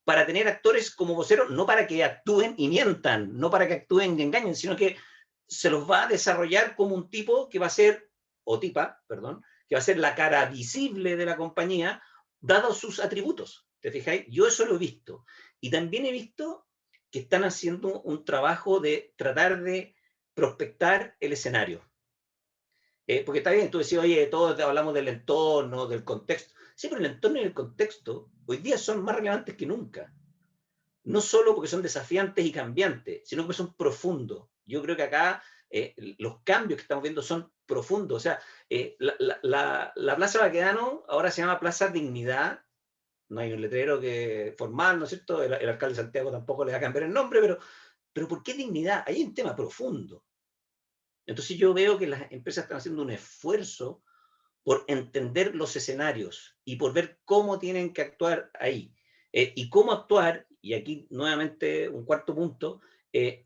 para tener actores como voceros, no para que actúen y mientan, no para que actúen y engañen, sino que se los va a desarrollar como un tipo que va a ser, o tipa, perdón, que va a ser la cara visible de la compañía, dados sus atributos. ¿Te fijáis? Yo eso lo he visto. Y también he visto que están haciendo un trabajo de tratar de prospectar el escenario. Porque está bien, tú decías, oye, todos hablamos del entorno, del contexto. Sí, pero el entorno y el contexto hoy día son más relevantes que nunca. No solo porque son desafiantes y cambiantes, sino porque son profundos. Yo creo que acá los cambios que estamos viendo son profundos. O sea, la Plaza Baquedano ahora se llama Plaza Dignidad. No hay un letrero formal, ¿no es cierto? El alcalde de Santiago tampoco le va a cambiar el nombre, pero ¿por qué dignidad? Hay un tema profundo. Entonces yo veo que las empresas están haciendo un esfuerzo por entender los escenarios y por ver cómo tienen que actuar ahí. Y cómo actuar, y aquí nuevamente un cuarto punto,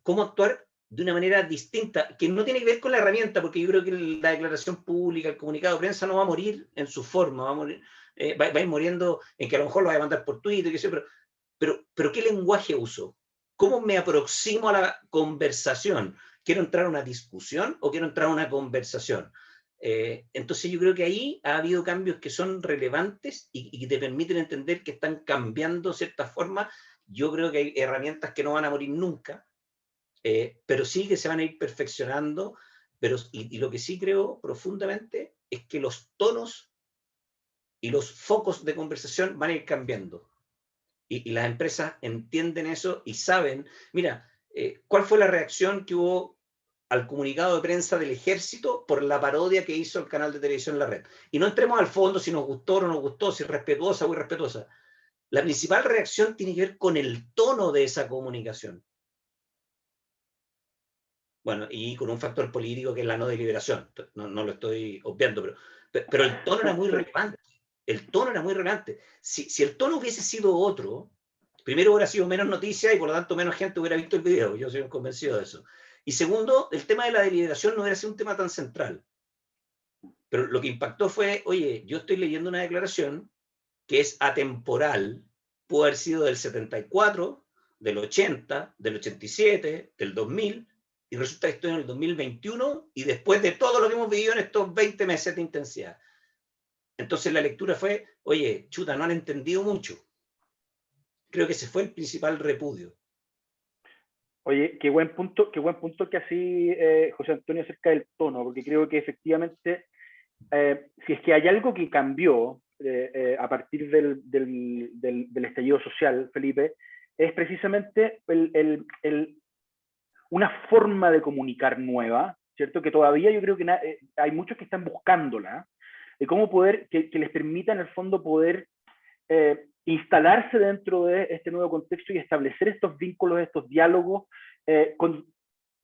cómo actuar de una manera distinta, que no tiene que ver con la herramienta, porque yo creo que la declaración pública, el comunicado de prensa no va a morir en su forma, va a ir muriendo en que a lo mejor lo va a mandar por Twitter, qué sé, pero ¿qué lenguaje uso? ¿Cómo me aproximo a la conversación? ¿Quiero entrar a una discusión o quiero entrar a una conversación? Entonces yo creo que ahí ha habido cambios que son relevantes y te permiten entender que están cambiando ciertas formas. Yo creo que hay herramientas que no van a morir nunca, pero sí que se van a ir perfeccionando. Y lo que sí creo profundamente es que los tonos y los focos de conversación van a ir cambiando. Y las empresas entienden eso y saben, mira, ¿cuál fue la reacción que hubo al comunicado de prensa del ejército por la parodia que hizo el canal de televisión La Red? Y no entremos al fondo si nos gustó o no nos gustó, si es respetuosa o irrespetuosa. La principal reacción tiene que ver con el tono de esa comunicación. Bueno, y con un factor político que es la no deliberación. No lo estoy obviando, pero el tono era muy relevante. El tono era muy relevante. Si el tono hubiese sido otro, primero hubiera sido menos noticia y por lo tanto menos gente hubiera visto el video. Yo soy convencido de eso. Y segundo, el tema de la deliberación no hubiera sido un tema tan central. Pero lo que impactó fue, oye, yo estoy leyendo una declaración que es atemporal, puede haber sido del 74, del 80, del 87, del 2000, y resulta que estoy en el 2021 y después de todo lo que hemos vivido en estos 20 meses de intensidad. Entonces la lectura fue, oye, chuta, no han entendido mucho. Creo que ese fue el principal repudio. Oye, qué buen punto que así, José Antonio, acerca del tono, porque creo que efectivamente, si es que hay algo que cambió a partir del estallido social, Felipe, es precisamente una forma de comunicar nueva, ¿cierto? Que todavía yo creo que hay muchos que están buscándola, de cómo poder, que les permita en el fondo poder instalarse dentro de este nuevo contexto y establecer estos vínculos, estos diálogos con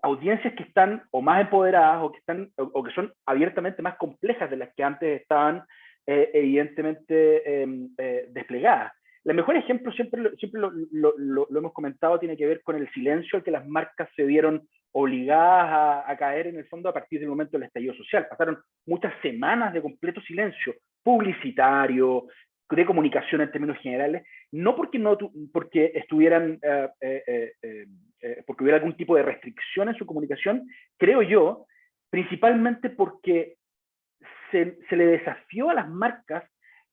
audiencias que están o más empoderadas o que son abiertamente más complejas de las que antes estaban evidentemente desplegadas. El mejor ejemplo, siempre lo hemos comentado, tiene que ver con el silencio al que las marcas se vieron obligadas a caer en el fondo a partir del momento del estallido social. Pasaron muchas semanas de completo silencio publicitario, de comunicación en términos generales, no porque estuvieran, porque hubiera algún tipo de restricción en su comunicación, creo yo, principalmente porque se le desafió a las marcas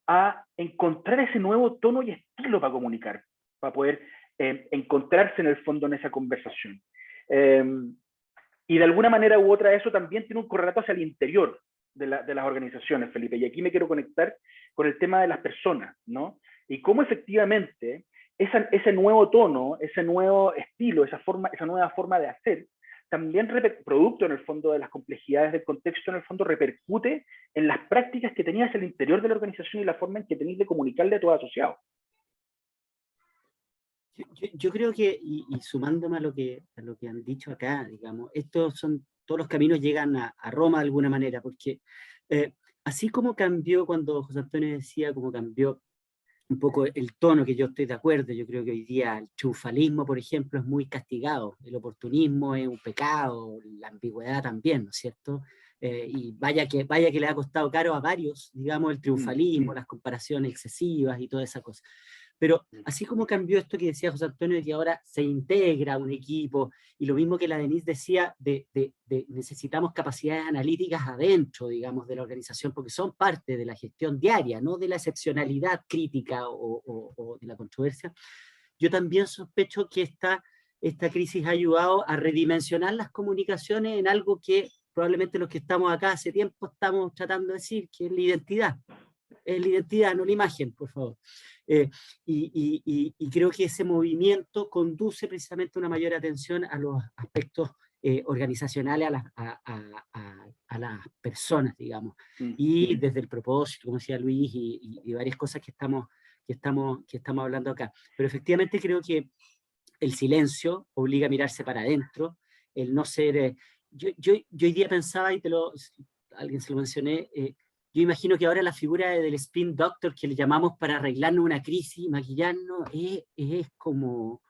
a encontrar ese nuevo tono y estilo para comunicar, para poder encontrarse en el fondo en esa conversación. Y de alguna manera u otra eso también tiene un correlato hacia el interior de las organizaciones, Felipe. Y aquí me quiero conectar con el tema de las personas, ¿no? Y cómo efectivamente ese nuevo tono, ese nuevo estilo, esa nueva forma de hacer, también producto en el fondo de las complejidades del contexto, en el fondo repercute en las prácticas que tenías en el interior de la organización y la forma en que tenías de comunicarle a tus asociados. Yo creo que, y sumándome a lo que han dicho acá, digamos, todos los caminos llegan a Roma de alguna manera, porque así como cambió cuando José Antonio decía cómo cambió un poco el tono que yo estoy de acuerdo. Yo creo que hoy día el triunfalismo, por ejemplo, es muy castigado, el oportunismo es un pecado, la ambigüedad también, ¿no es cierto? Y vaya que le ha costado caro a varios, digamos, el triunfalismo, las comparaciones excesivas y toda esa cosa. Pero así como cambió esto que decía José Antonio, de que ahora se integra un equipo, y lo mismo que la Denise decía, de necesitamos capacidades analíticas adentro, digamos, de la organización, porque son parte de la gestión diaria, no de la excepcionalidad crítica o de la controversia. Yo también sospecho que esta crisis ha ayudado a redimensionar las comunicaciones en algo que probablemente los que estamos acá hace tiempo estamos tratando de decir, que es la identidad. Es la identidad, no la imagen, por favor. Y creo que ese movimiento conduce precisamente a una mayor atención a los aspectos organizacionales, a las personas, digamos. Y desde el propósito, como decía Luis, y varias cosas que estamos hablando acá. Pero efectivamente creo que el silencio obliga a mirarse para adentro, el no ser... yo hoy día pensaba, y alguien se lo mencioné, yo imagino que ahora la figura del spin doctor que le llamamos para arreglarnos una crisis, maquillarnos, es como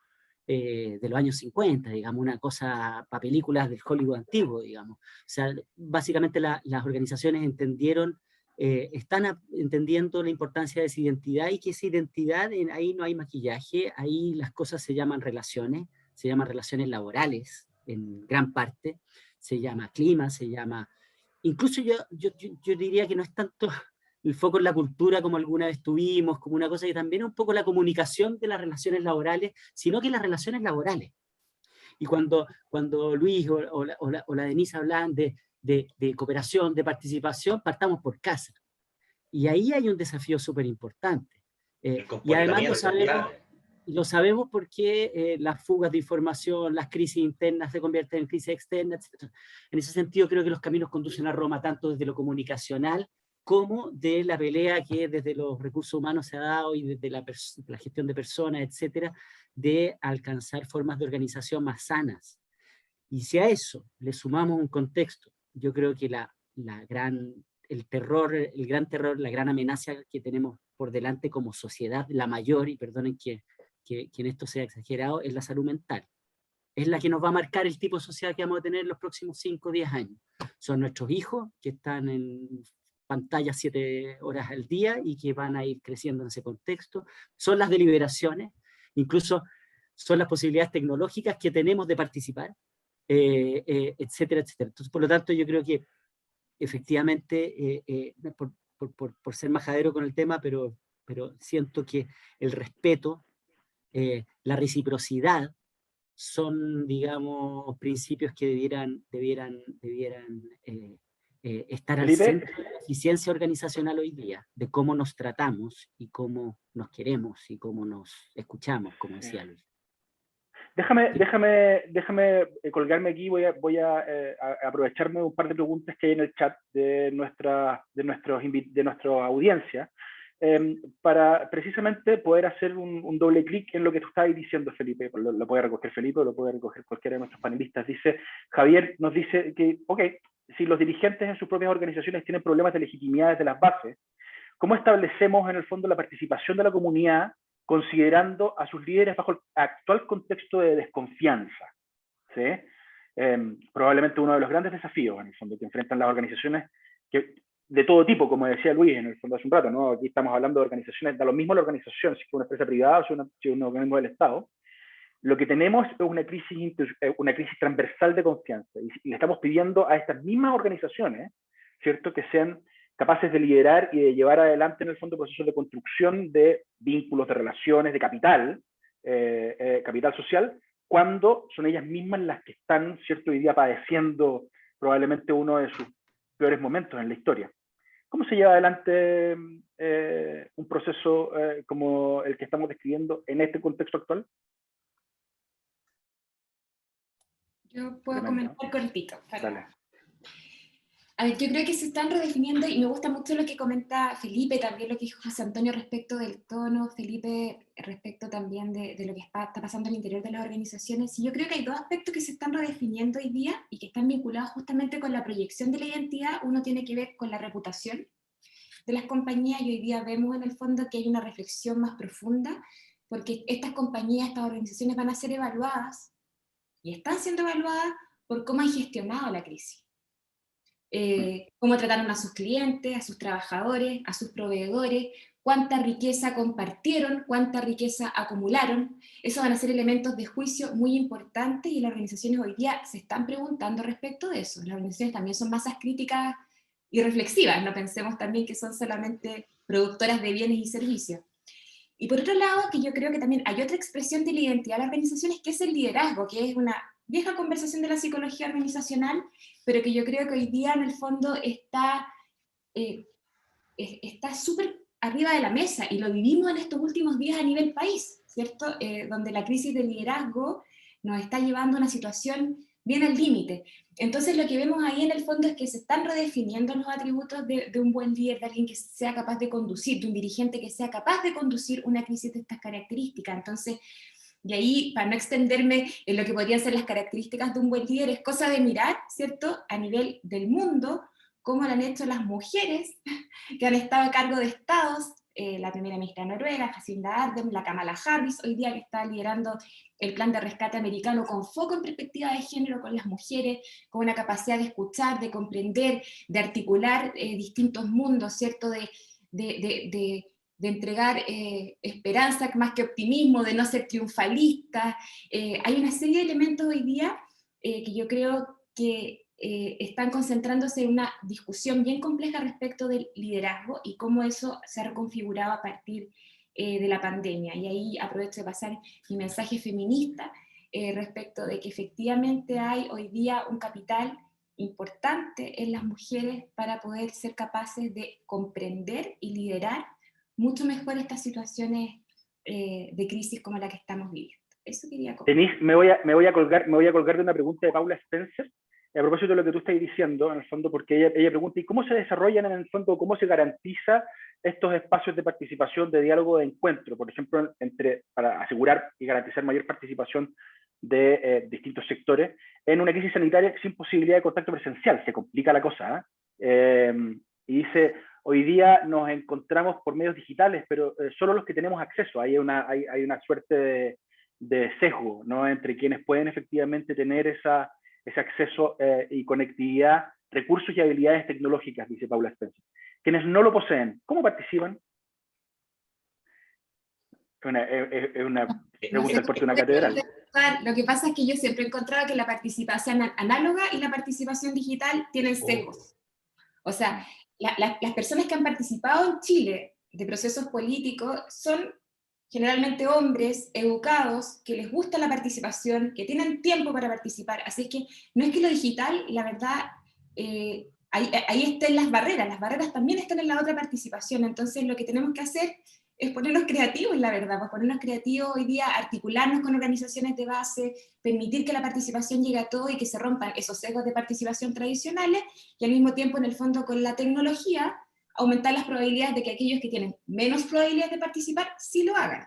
de los años 50, digamos, una cosa para películas del Hollywood antiguo, digamos. O sea, básicamente las organizaciones están entendiendo la importancia de esa identidad, y que esa identidad, ahí no hay maquillaje, ahí las cosas se llaman relaciones laborales en gran parte, se llama clima, se llama... Incluso yo diría que no es tanto el foco en la cultura como alguna vez tuvimos, como una cosa que también es un poco la comunicación de las relaciones laborales, sino que las relaciones laborales. Y cuando Luis o la Denise hablaban de cooperación, de participación, partamos por casa. Y ahí hay un desafío súper importante. Y además lo sabemos porque las fugas de información, las crisis internas se convierten en crisis externas, etc. En ese sentido creo que los caminos conducen a Roma, tanto desde lo comunicacional como de la pelea que desde los recursos humanos se ha dado, y desde la gestión de personas, etcétera, de alcanzar formas de organización más sanas. Y si a eso le sumamos un contexto, yo creo que el gran terror, la gran amenaza que tenemos por delante como sociedad, la mayor, y perdonen que en esto sea exagerado, es la salud mental. Es la que nos va a marcar el tipo de sociedad que vamos a tener en los próximos 5 o 10 años. Son nuestros hijos que están en pantalla 7 horas al día y que van a ir creciendo en ese contexto. Son las deliberaciones, incluso son las posibilidades tecnológicas que tenemos de participar, etcétera, etcétera. Entonces, por lo tanto, yo creo que efectivamente, por ser majadero con el tema, pero siento que el respeto, la reciprocidad, son, digamos, principios que debieran estar al centro de la eficiencia organizacional hoy día, de cómo nos tratamos y cómo nos queremos y cómo nos escuchamos, como decía Luis. Déjame colgarme aquí, voy a aprovecharme de un par de preguntas que hay en el chat de nuestra audiencia, para precisamente poder hacer un doble clic en lo que tú estabas diciendo, Felipe. Lo puede recoger Felipe, lo puede recoger cualquiera de nuestros panelistas. Javier nos dice que, si los dirigentes en sus propias organizaciones tienen problemas de legitimidad desde las bases, ¿cómo establecemos en el fondo la participación de la comunidad considerando a sus líderes bajo el actual contexto de desconfianza? ¿Sí? Probablemente uno de los grandes desafíos, en el fondo, que enfrentan las organizaciones de todo tipo, como decía Luis en el fondo hace un rato, ¿no? Aquí estamos hablando de organizaciones, da lo mismo la organización, si es una empresa privada o si es un organismo del Estado. Lo que tenemos es una crisis transversal de confianza, y le estamos pidiendo a estas mismas organizaciones, ¿cierto?, que sean capaces de liderar y de llevar adelante, en el fondo, procesos de construcción de vínculos, de relaciones, de capital social, cuando son ellas mismas las que están, ¿cierto?, hoy día padeciendo probablemente uno de sus peores momentos en la historia. ¿Cómo se lleva adelante un proceso como el que estamos describiendo en este contexto actual? Yo puedo comentar cortito. Dale. A ver, yo creo que se están redefiniendo, y me gusta mucho lo que comenta Felipe, también lo que dijo José Antonio respecto del tono, Felipe respecto también de lo que está pasando al interior de las organizaciones. Y yo creo que hay dos aspectos que se están redefiniendo hoy día y que están vinculados justamente con la proyección de la identidad. Uno tiene que ver con la reputación, de las compañías, y hoy día vemos en el fondo que hay una reflexión más profunda, porque estas compañías, estas organizaciones van a ser evaluadas, y están siendo evaluadas por cómo han gestionado la crisis. Cómo trataron a sus clientes, a sus trabajadores, a sus proveedores, cuánta riqueza compartieron, cuánta riqueza acumularon. Esos van a ser elementos de juicio muy importantes, y las organizaciones hoy día se están preguntando respecto de eso. Las organizaciones también son masas críticas y reflexivas, no pensemos también que son solamente productoras de bienes y servicios. Y por otro lado, que yo creo que también hay otra expresión de la identidad de las organizaciones, que es el liderazgo, que es una vieja conversación de la psicología organizacional, pero que yo creo que hoy día en el fondo está súper arriba de la mesa, y lo vivimos en estos últimos días a nivel país, ¿cierto? Donde la crisis del liderazgo nos está llevando a una situación bien al límite. Entonces lo que vemos ahí en el fondo es que se están redefiniendo los atributos de un buen líder, de alguien que sea capaz de conducir, de un dirigente que sea capaz de conducir una crisis de estas características. Entonces, y ahí, para no extenderme en lo que podrían ser las características de un buen líder, es cosa de mirar, ¿cierto?, a nivel del mundo, cómo lo han hecho las mujeres que han estado a cargo de estados, la primera ministra de Noruega, Jacinda Ardern, la Kamala Harris, hoy día que está liderando el plan de rescate americano con foco en perspectiva de género con las mujeres, con una capacidad de escuchar, de comprender, de articular distintos mundos, ¿cierto?, de entregar esperanza más que optimismo, de no ser triunfalista. Hay una serie de elementos hoy día que yo creo que están concentrándose en una discusión bien compleja respecto del liderazgo y cómo eso se ha reconfigurado a partir de la pandemia. Y ahí aprovecho de pasar mi mensaje feminista respecto de que efectivamente hay hoy día un capital importante en las mujeres para poder ser capaces de comprender y liderar mucho mejor estas situaciones de crisis como la que estamos viviendo. Eso quería comentar. Denise, me voy a colgar de una pregunta de Paula Spencer, a propósito de lo que tú estás diciendo, en el fondo, porque ella pregunta, ¿y cómo se desarrollan en el fondo, cómo se garantiza estos espacios de participación, de diálogo, de encuentro, por ejemplo, para asegurar y garantizar mayor participación de distintos sectores en una crisis sanitaria sin posibilidad de contacto presencial? Se complica la cosa, y dice, hoy día nos encontramos por medios digitales, pero solo los que tenemos acceso. Hay una suerte de sesgo, ¿no?, entre quienes pueden efectivamente tener ese acceso y conectividad, recursos y habilidades tecnológicas, dice Paula Spencer. Quienes no lo poseen, ¿cómo participan? Es una pregunta al puerto de una catedral. Lo que pasa es que yo siempre he encontrado que la participación análoga y la participación digital tienen sesgos. O sea, las personas que han participado en Chile de procesos políticos son generalmente hombres educados, que les gusta la participación, que tienen tiempo para participar. Así es que no es que lo digital, la verdad, ahí estén las barreras también están en la otra participación. Entonces lo que tenemos que hacer es ponernos creativos, la verdad, pues ponernos creativos hoy día, articularnos con organizaciones de base, permitir que la participación llegue a todo y que se rompan esos sesgos de participación tradicionales, y al mismo tiempo, en el fondo, con la tecnología, aumentar las probabilidades de que aquellos que tienen menos probabilidades de participar, sí lo hagan.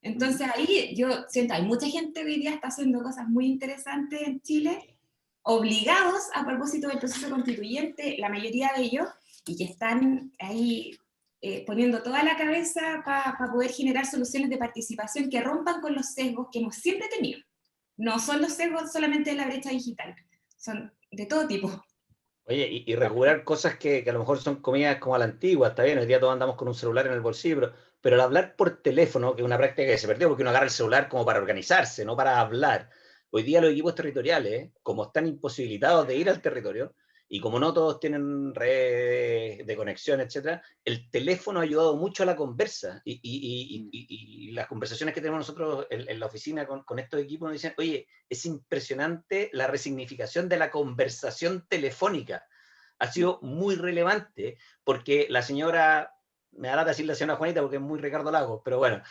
Entonces ahí yo siento, hay mucha gente hoy día está haciendo cosas muy interesantes en Chile, obligados a propósito del proceso constituyente, la mayoría de ellos, y que están ahí poniendo toda la cabeza para poder generar soluciones de participación que rompan con los sesgos que hemos siempre tenido. No son los sesgos solamente de la brecha digital, son de todo tipo. Oye, y regular cosas que a lo mejor son comidas como a la antigua, está bien, hoy día todos andamos con un celular en el bolsillo, pero al hablar por teléfono, que es una práctica que se perdió porque uno agarra el celular como para organizarse, no para hablar. Hoy día los equipos territoriales, como están imposibilitados de ir al territorio, y como no todos tienen redes de conexión, etcétera, el teléfono ha ayudado mucho a la conversa, y las conversaciones que tenemos nosotros en la oficina con estos equipos nos dicen, oye, es impresionante la resignificación de la conversación telefónica. Ha sido muy relevante, porque la señora, me da lata decir la señora Juanita porque es muy Ricardo Lagos, pero bueno,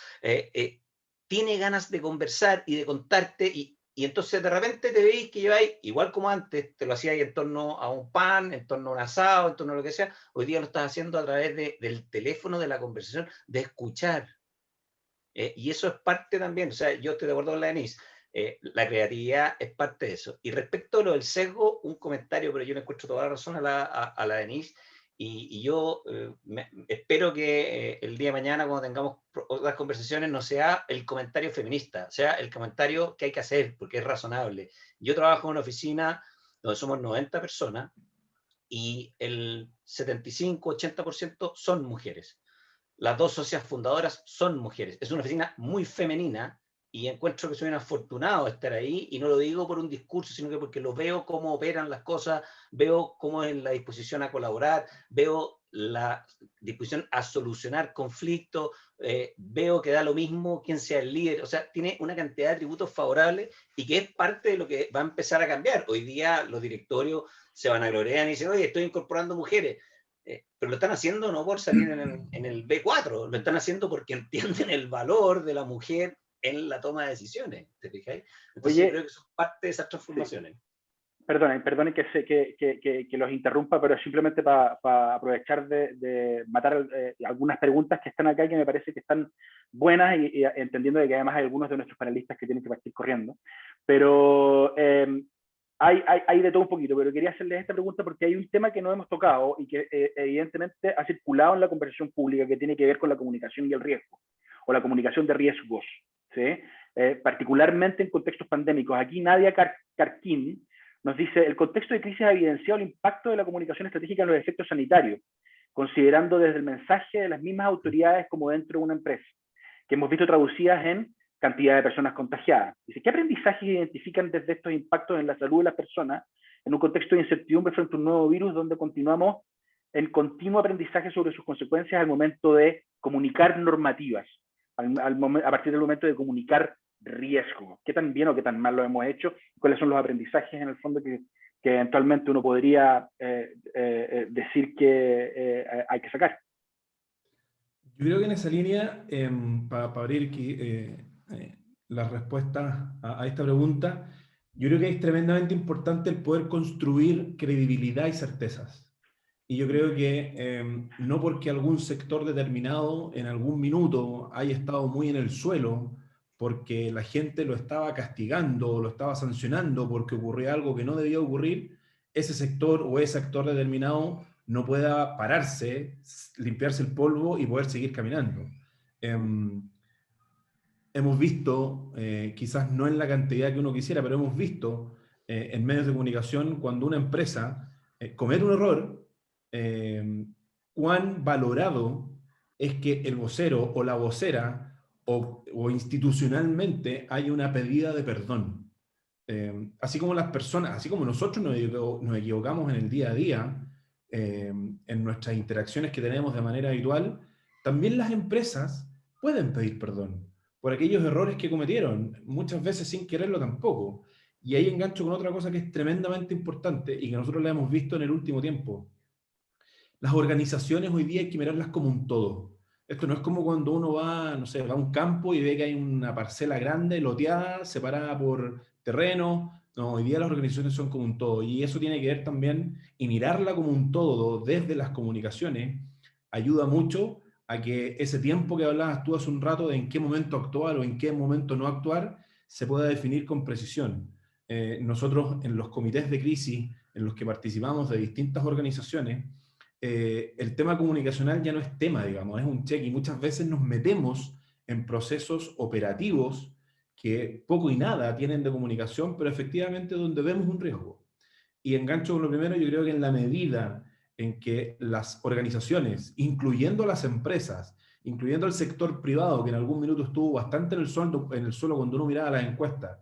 tiene ganas de conversar y de contarte, y entonces de repente te veis que lleváis, igual como antes, te lo hacíais en torno a un pan, en torno a un asado, en torno a lo que sea, hoy día lo estás haciendo a través del teléfono, de la conversación, de escuchar. Y eso es parte también, o sea, yo estoy de acuerdo con la Denise, la creatividad es parte de eso. Y respecto a lo del sesgo, un comentario, pero yo le encuentro toda la razón a la Denise, y yo espero que el día de mañana, cuando tengamos otras conversaciones, no sea el comentario feminista, sea el comentario que hay que hacer, porque es razonable. Yo trabajo en una oficina donde somos 90 personas y el 75-80% son mujeres. Las 2 socias fundadoras son mujeres. Es una oficina muy femenina y encuentro que soy un afortunado de estar ahí, y no lo digo por un discurso, sino que porque lo veo cómo operan las cosas, veo cómo es la disposición a colaborar, veo la disposición a solucionar conflictos, veo que da lo mismo quién sea el líder, o sea, tiene una cantidad de atributos favorables y que es parte de lo que va a empezar a cambiar. Hoy día los directorios se van a gloriar y dicen, oye, estoy incorporando mujeres. Pero lo están haciendo no por salir en el B4, lo están haciendo porque entienden el valor de la mujer en la toma de decisiones, ¿te fijáis? Entonces Oye, yo creo que son parte de esas transformaciones. Sí. Perdonen que los interrumpa, pero simplemente para aprovechar de matar algunas preguntas que están acá, que me parece que están buenas, y entendiendo de que además hay algunos de nuestros panelistas que tienen que partir corriendo. Pero hay de todo un poquito, pero quería hacerles esta pregunta porque hay un tema que no hemos tocado y que evidentemente ha circulado en la conversación pública, que tiene que ver con la comunicación y el riesgo, o la comunicación de riesgos, ¿sí? Particularmente en contextos pandémicos. Aquí Nadia Karkin nos dice: el contexto de crisis ha evidenciado el impacto de la comunicación estratégica en los efectos sanitarios, considerando desde el mensaje de las mismas autoridades como dentro de una empresa, que hemos visto traducidas en cantidad de personas contagiadas. Dice: ¿qué aprendizajes identifican desde estos impactos en la salud de las personas en un contexto de incertidumbre frente a un nuevo virus donde continuamos en continuo aprendizaje sobre sus consecuencias al momento de comunicar normativas, a partir del momento de comunicar riesgo? ¿Qué tan bien o qué tan mal lo hemos hecho? ¿Cuáles son los aprendizajes en el fondo que eventualmente uno podría decir que hay que sacar? Yo creo que en esa línea, para abrir las respuestas a esta pregunta, yo creo que es tremendamente importante el poder construir credibilidad y certezas. Y yo creo que no porque algún sector determinado en algún minuto haya estado muy en el suelo, porque la gente lo estaba castigando o lo estaba sancionando porque ocurría algo que no debía ocurrir, ese sector o ese actor determinado no pueda pararse, limpiarse el polvo y poder seguir caminando. Hemos visto, quizás no en la cantidad que uno quisiera, pero hemos visto en medios de comunicación cuando una empresa comete un error, cuán valorado es que el vocero o la vocera o institucionalmente hay una pedida de perdón. Así como las personas, así como nosotros nos equivocamos en el día a día, en nuestras interacciones que tenemos de manera habitual, también las empresas pueden pedir perdón por aquellos errores que cometieron, muchas veces sin quererlo tampoco. Y ahí engancho con otra cosa que es tremendamente importante y que nosotros la hemos visto en el último tiempo. Las organizaciones hoy día hay que mirarlas como un todo. Esto no es como cuando uno va, no sé, va a un campo y ve que hay una parcela grande, loteada, separada por terreno. No, hoy día las organizaciones son como un todo, y eso tiene que ver también, y mirarla como un todo desde las comunicaciones ayuda mucho a que ese tiempo que hablabas tú hace un rato de en qué momento actuar o en qué momento no actuar, se pueda definir con precisión. Nosotros en los comités de crisis en los que participamos de distintas organizaciones, el tema comunicacional ya no es tema, digamos, es un check, y muchas veces nos metemos en procesos operativos que poco y nada tienen de comunicación, pero efectivamente donde vemos un riesgo. Y engancho con lo primero, yo creo que en la medida en que las organizaciones, incluyendo las empresas, incluyendo el sector privado, que en algún minuto estuvo bastante en el suelo cuando uno miraba las encuestas,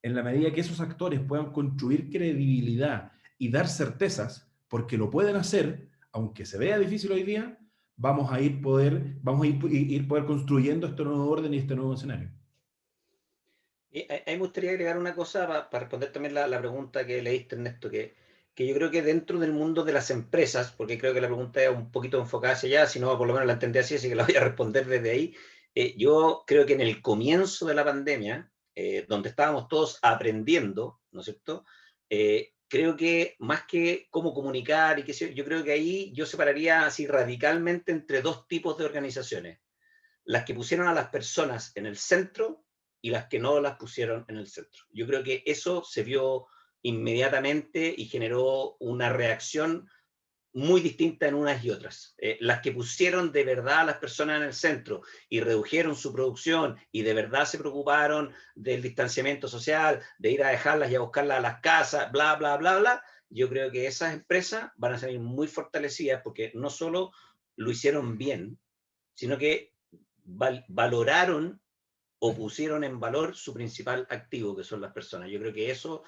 en la medida que esos actores puedan construir credibilidad y dar certezas, porque lo pueden hacer, aunque se vea difícil hoy día, vamos a ir poder construyendo este nuevo orden y este nuevo escenario. Y a mí me gustaría agregar una cosa para responder también la pregunta que leíste, Ernesto, que yo creo que dentro del mundo de las empresas, porque creo que la pregunta es un poquito enfocada hacia allá, si no, por lo menos la entendí así que la voy a responder desde ahí. Yo creo que en el comienzo de la pandemia, donde estábamos todos aprendiendo, ¿no es cierto? Creo que más que cómo comunicar, yo creo que ahí yo separaría así radicalmente entre 2 tipos de organizaciones: las que pusieron a las personas en el centro y las que no las pusieron en el centro. Yo creo que eso se vio inmediatamente y generó una reacción muy distintas en unas y otras. Las que pusieron de verdad a las personas en el centro y redujeron su producción y de verdad se preocuparon del distanciamiento social, de ir a dejarlas y a buscarlas a las casas, bla, bla, bla, bla, yo creo que esas empresas van a salir muy fortalecidas porque no solo lo hicieron bien, sino que valoraron o pusieron en valor su principal activo, que son las personas. Yo creo que eso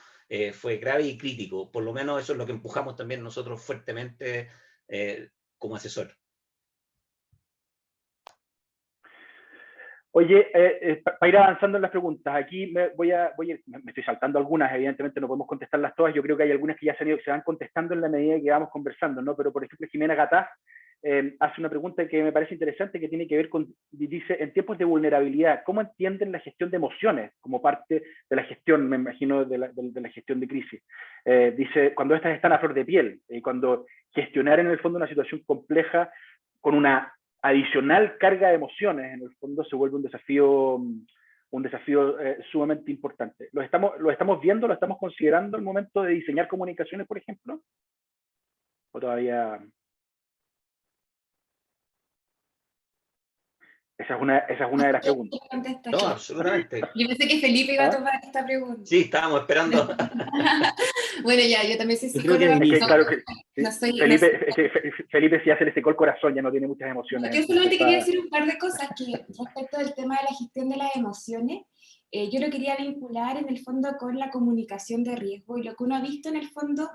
fue grave y crítico, por lo menos eso es lo que empujamos también nosotros fuertemente como asesor. Oye, para ir avanzando en las preguntas, aquí me estoy saltando algunas, evidentemente no podemos contestarlas todas, yo creo que hay algunas que ya se van contestando en la medida que vamos conversando, ¿no? Pero por ejemplo, Jimena Gataz hace una pregunta que me parece interesante, que tiene que ver con, dice, en tiempos de vulnerabilidad, ¿cómo entienden la gestión de emociones como parte de la gestión, me imagino, de la gestión de crisis? Dice, cuando estas están a flor de piel, cuando gestionar en el fondo una situación compleja con una adicional carga de emociones, en el fondo se vuelve un desafío sumamente importante. ¿Lo estamos viendo, lo estamos considerando al momento de diseñar comunicaciones, por ejemplo? ¿O todavía...? Esa es una de las preguntas. No, absolutamente. Yo pensé que Felipe iba a tomar esta pregunta. Sí, estábamos esperando. Bueno, ya, yo también soy Yo creo que psicóloga. Denise. Claro que, No soy, Felipe sí se le secó el corazón, ya no tiene muchas emociones. Yo solamente quería decir un par de cosas que respecto del tema de la gestión de las emociones, yo lo quería vincular en el fondo con la comunicación de riesgo, y lo que uno ha visto en el fondo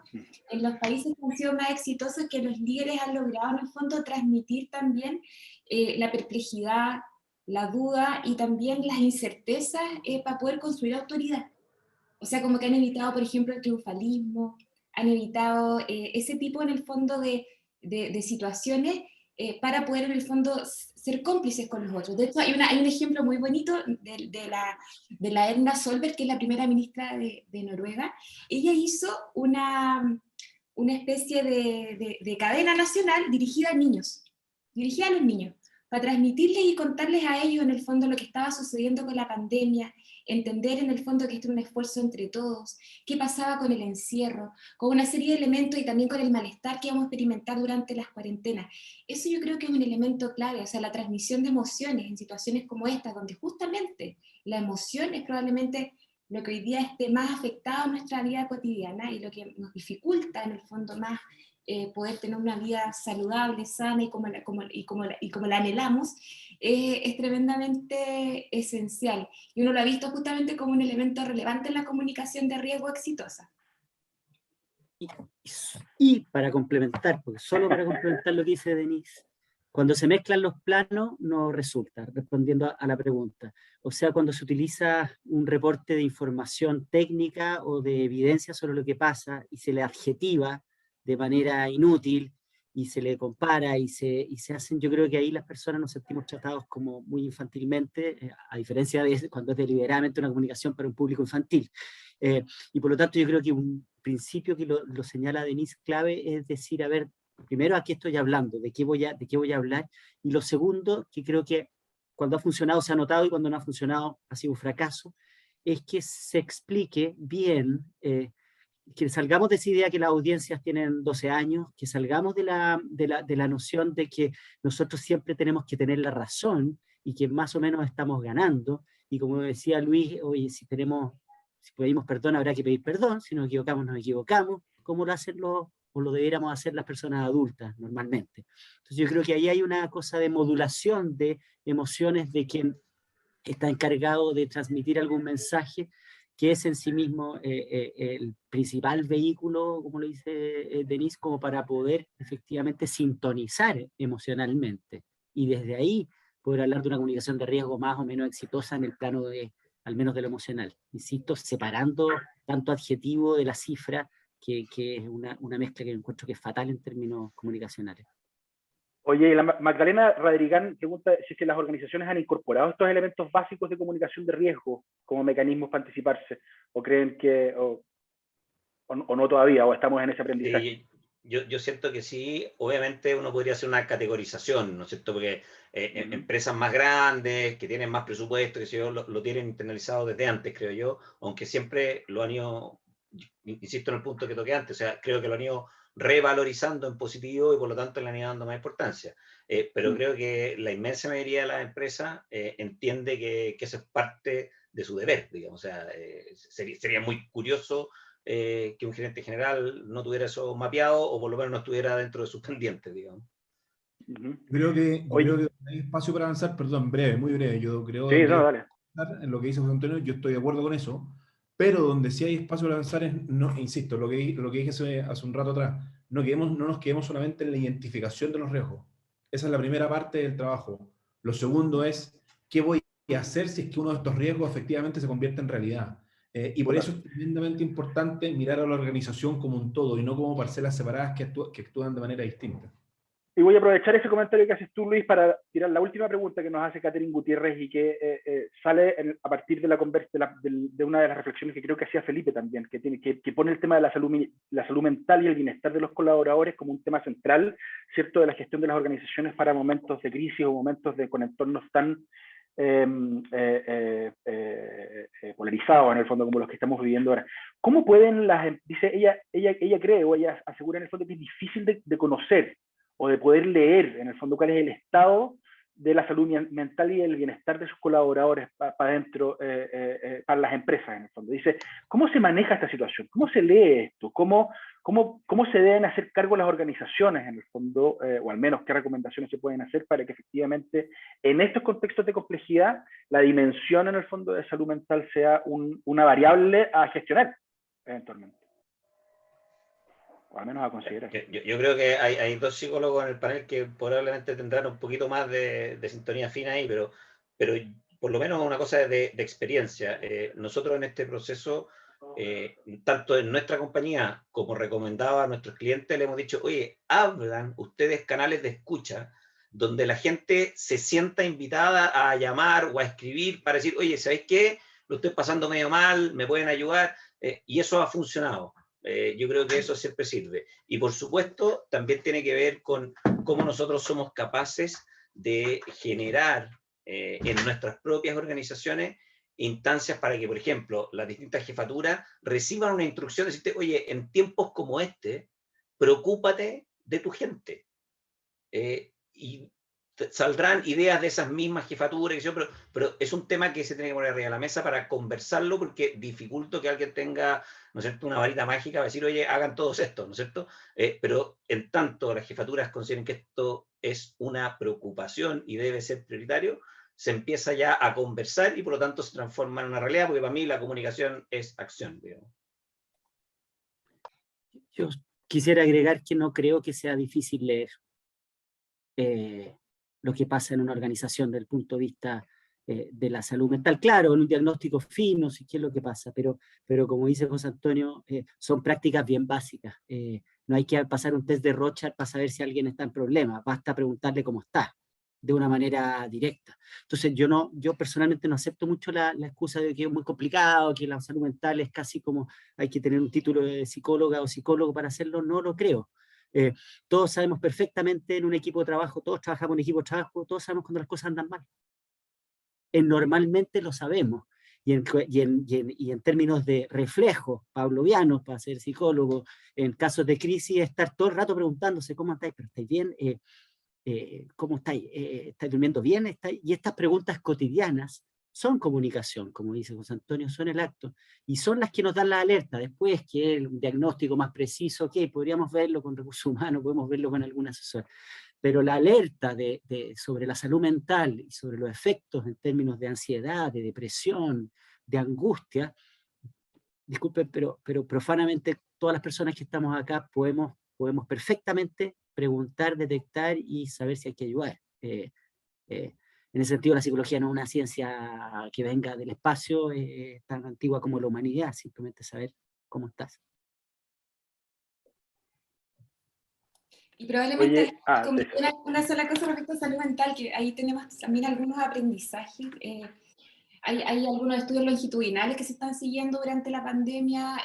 en los países que han sido más exitosos es que los líderes han logrado en el fondo transmitir también la perplejidad, la duda y también las incertezas para poder construir autoridad. O sea, como que han evitado, por ejemplo, el triunfalismo, han evitado ese tipo en el fondo de situaciones para poder en el fondo ser cómplices con los otros. De hecho, hay un ejemplo muy bonito de la Erna Solberg, que es la primera ministra de Noruega. Ella hizo una especie de cadena nacional dirigida a niños, dirigida a los niños, para transmitirles y contarles a ellos en el fondo lo que estaba sucediendo con la pandemia, entender en el fondo que esto era un esfuerzo entre todos, qué pasaba con el encierro, con una serie de elementos y también con el malestar que íbamos a experimentar durante las cuarentenas. Eso yo creo que es un elemento clave, o sea, la transmisión de emociones en situaciones como estas, donde justamente la emoción es probablemente lo que hoy día esté más afectado en nuestra vida cotidiana y lo que nos dificulta en el fondo más poder tener una vida saludable, sana y como la anhelamos, es tremendamente esencial. Y uno lo ha visto justamente como un elemento relevante en la comunicación de riesgo exitosa. Y para complementar, porque solo para complementar lo que dice Denise, cuando se mezclan los planos no resulta, respondiendo a la pregunta. O sea, cuando se utiliza un reporte de información técnica o de evidencia sobre lo que pasa y se le adjetiva de manera inútil y se le compara y se hacen, yo creo que ahí las personas nos sentimos tratados como muy infantilmente, a diferencia de cuando es deliberadamente una comunicación para un público infantil. Y por lo tanto yo creo que un principio que lo señala Denise clave es decir, a ver, primero, ¿a qué estoy hablando? ¿De qué voy a hablar? Y lo segundo, que creo que cuando ha funcionado se ha notado y cuando no ha funcionado ha sido un fracaso, es que se explique bien, que salgamos de esa idea que las audiencias tienen 12 años, que salgamos de la noción de que nosotros siempre tenemos que tener la razón y que más o menos estamos ganando. Y como decía Luis, oye, si pedimos perdón, habrá que pedir perdón, si nos equivocamos, nos equivocamos, como lo hacen o lo deberíamos hacer las personas adultas normalmente. Entonces yo creo que ahí hay una cosa de modulación de emociones de quien está encargado de transmitir algún mensaje que es en sí mismo el principal vehículo, como lo dice Denise, como para poder efectivamente sintonizar emocionalmente y desde ahí poder hablar de una comunicación de riesgo más o menos exitosa en el plano al menos de lo emocional. Insisto, separando tanto adjetivo de la cifra, que es una mezcla que encuentro que es fatal en términos comunicacionales. Oye, la Magdalena Radrigán pregunta si es que las organizaciones han incorporado estos elementos básicos de comunicación de riesgo como mecanismos para anticiparse, o creen que, o no todavía, o estamos en ese aprendizaje. Yo siento que sí, obviamente uno podría hacer una categorización, ¿no es cierto? Porque empresas más grandes, que tienen más presupuesto, que lo tienen internalizado desde antes, creo yo, aunque siempre lo han ido, insisto en el punto que toqué antes, o sea, creo que lo han ido revalorizando en positivo y por lo tanto le han ido dando más importancia. Pero creo que la inmensa mayoría de las empresas entiende que eso es parte de su deber, digamos. O sea, sería muy curioso que un gerente general no tuviera eso mapeado o por lo menos no estuviera dentro de sus pendientes, digamos. Creo que hay espacio para avanzar, perdón, breve, muy breve. Yo creo sí, que no, dale. en lo que dice José Antonio, yo estoy de acuerdo con eso, pero donde sí hay espacio para avanzar es, no, insisto, lo que dije hace un rato atrás, no nos quedemos solamente en la identificación de los riesgos. Esa es la primera parte del trabajo. Lo segundo es, ¿qué voy a hacer si es que uno de estos riesgos efectivamente se convierte en realidad? Y por eso es tremendamente importante mirar a la organización como un todo y no como parcelas separadas que actúan de manera distinta. Y voy a aprovechar ese comentario que haces tú, Luis, para tirar la última pregunta que nos hace Catherine Gutiérrez y que sale a partir de de una de las reflexiones que creo que hacía Felipe también, que pone el tema de la salud mental y el bienestar de los colaboradores como un tema central, ¿cierto?, de la gestión de las organizaciones para momentos de crisis o momentos con entornos tan polarizados, en el fondo, como los que estamos viviendo ahora. ¿Cómo pueden dice ella cree, o ella asegura en el fondo que es difícil de conocer o de poder leer, en el fondo, cuál es el estado de la salud mental y el bienestar de sus colaboradores para dentro, para las empresas, en el fondo? Dice, ¿cómo se maneja esta situación? ¿Cómo se lee esto? ¿Cómo se deben hacer cargo las organizaciones, en el fondo, o al menos qué recomendaciones se pueden hacer para que efectivamente, en estos contextos de complejidad, la dimensión, en el fondo, de salud mental sea una variable a gestionar, eventualmente? O al menos a considerar. Yo creo que hay dos psicólogos en el panel que probablemente tendrán un poquito más de sintonía fina ahí, pero por lo menos una cosa de experiencia. Nosotros en este proceso, tanto en nuestra compañía como recomendaba a nuestros clientes, le hemos dicho, oye, hablan ustedes canales de escucha donde la gente se sienta invitada a llamar o a escribir para decir, oye, ¿sabéis qué? Lo estoy pasando medio mal, ¿me pueden ayudar? Y eso ha funcionado. Yo creo que eso siempre sirve. Y por supuesto, también tiene que ver con cómo nosotros somos capaces de generar en nuestras propias organizaciones instancias para que, por ejemplo, las distintas jefaturas reciban una instrucción de decirte, oye, en tiempos como este, preocúpate de tu gente. Y saldrán ideas de esas mismas jefaturas, pero es un tema que se tiene que poner arriba de la mesa para conversarlo, porque dificulto que alguien tenga, ¿no es cierto?, una varita mágica para decir, oye, hagan todos esto, ¿no es cierto? Pero en tanto las jefaturas consideren que esto es una preocupación y debe ser prioritario, se empieza ya a conversar y por lo tanto se transforma en una realidad, porque para mí la comunicación es acción, digamos. Yo quisiera agregar que no creo que sea difícil leer lo que pasa en una organización desde el punto de vista de la salud mental. Claro, en un diagnóstico fino, sí, qué es lo que pasa, pero como dice José Antonio, son prácticas bien básicas. No hay que pasar un test de Rorschach para saber si alguien está en problemas, basta preguntarle cómo está, de una manera directa. Entonces yo personalmente no acepto mucho la excusa de que es muy complicado, que la salud mental es casi como hay que tener un título de psicóloga o psicólogo para hacerlo. No lo creo. Todos sabemos perfectamente en un equipo de trabajo, todos trabajamos en equipo de trabajo, todos sabemos cuando las cosas andan mal. Normalmente lo sabemos. Y en términos de reflejos pavlovianos, para ser psicólogo, en casos de crisis, estar todo el rato preguntándose, ¿cómo estáis? ¿Pero estáis bien? ¿Cómo estáis? ¿Estáis durmiendo bien? Y estas preguntas cotidianas son comunicación, como dice José Antonio, son el acto, y son las que nos dan la alerta. Después que el diagnóstico más preciso, podríamos verlo con recursos humanos, podemos verlo con algún asesor, pero la alerta sobre la salud mental y sobre los efectos en términos de ansiedad, de depresión, de angustia, disculpen, pero profanamente todas las personas que estamos acá podemos perfectamente preguntar, detectar y saber si hay que ayudar. En ese sentido, la psicología no es una ciencia que venga del espacio, tan antigua como la humanidad, simplemente saber cómo estás. Y probablemente Oye, una sola cosa respecto a salud mental, que ahí tenemos también algunos aprendizajes. Hay algunos estudios longitudinales que se están siguiendo durante la pandemia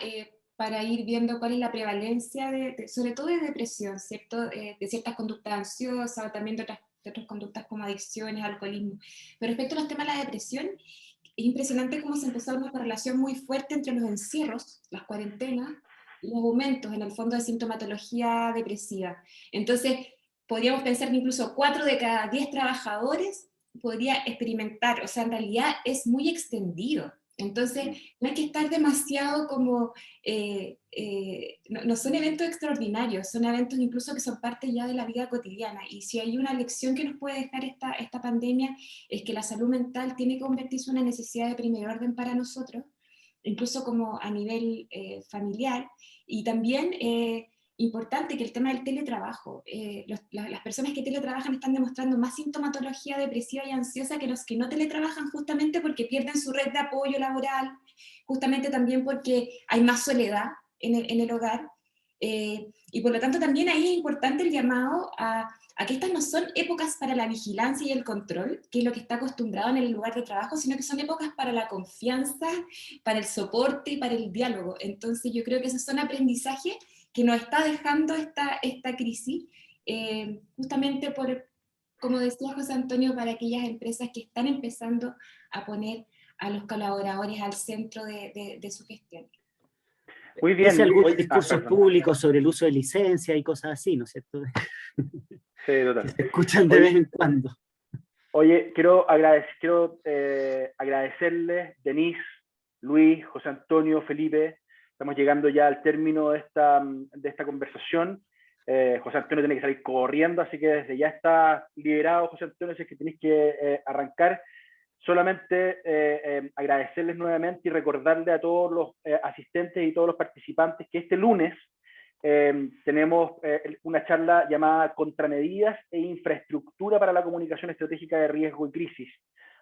para ir viendo cuál es la prevalencia, sobre todo de depresión, ¿cierto? De ciertas conductas ansiosas o también de otras conductas como adicciones, alcoholismo. Pero respecto a los temas de la depresión, es impresionante cómo se empezó a dar una correlación muy fuerte entre los encierros, las cuarentenas, los aumentos en el fondo de sintomatología depresiva. Entonces, podríamos pensar que incluso 4 de cada 10 trabajadores podría experimentar, o sea, en realidad es muy extendido. Entonces, no hay que estar demasiado como, no son eventos extraordinarios, son eventos incluso que son parte ya de la vida cotidiana. Y si hay una lección que nos puede dejar esta pandemia, es que la salud mental tiene que convertirse en una necesidad de primer orden para nosotros, incluso como a nivel familiar. Y también importante que el tema del teletrabajo. Las personas que teletrabajan están demostrando más sintomatología depresiva y ansiosa que los que no teletrabajan, justamente porque pierden su red de apoyo laboral, justamente también porque hay más soledad en el hogar. Y por lo tanto también ahí es importante el llamado a que estas no son épocas para la vigilancia y el control, que es lo que está acostumbrado en el lugar de trabajo, sino que son épocas para la confianza, para el soporte y para el diálogo. Entonces yo creo que esos son aprendizajes que nos está dejando esta crisis, justamente por, como decía José Antonio, para aquellas empresas que están empezando a poner a los colaboradores al centro de su gestión. Muy bien. Hace algunos discursos públicos sobre el uso de licencia y cosas así, ¿no es cierto? Sí, total. Que se escuchan de vez en cuando. Oye, quiero agradecerles, Denise, Luis, José Antonio, Felipe. Estamos llegando ya al término de esta conversación. José Antonio tiene que salir corriendo, así que desde ya está liberado, José Antonio, si es que tenéis que arrancar. Solamente agradecerles nuevamente y recordarle a todos los asistentes y todos los participantes que este lunes tenemos una charla llamada Contramedidas e Infraestructura para la Comunicación Estratégica de Riesgo y Crisis.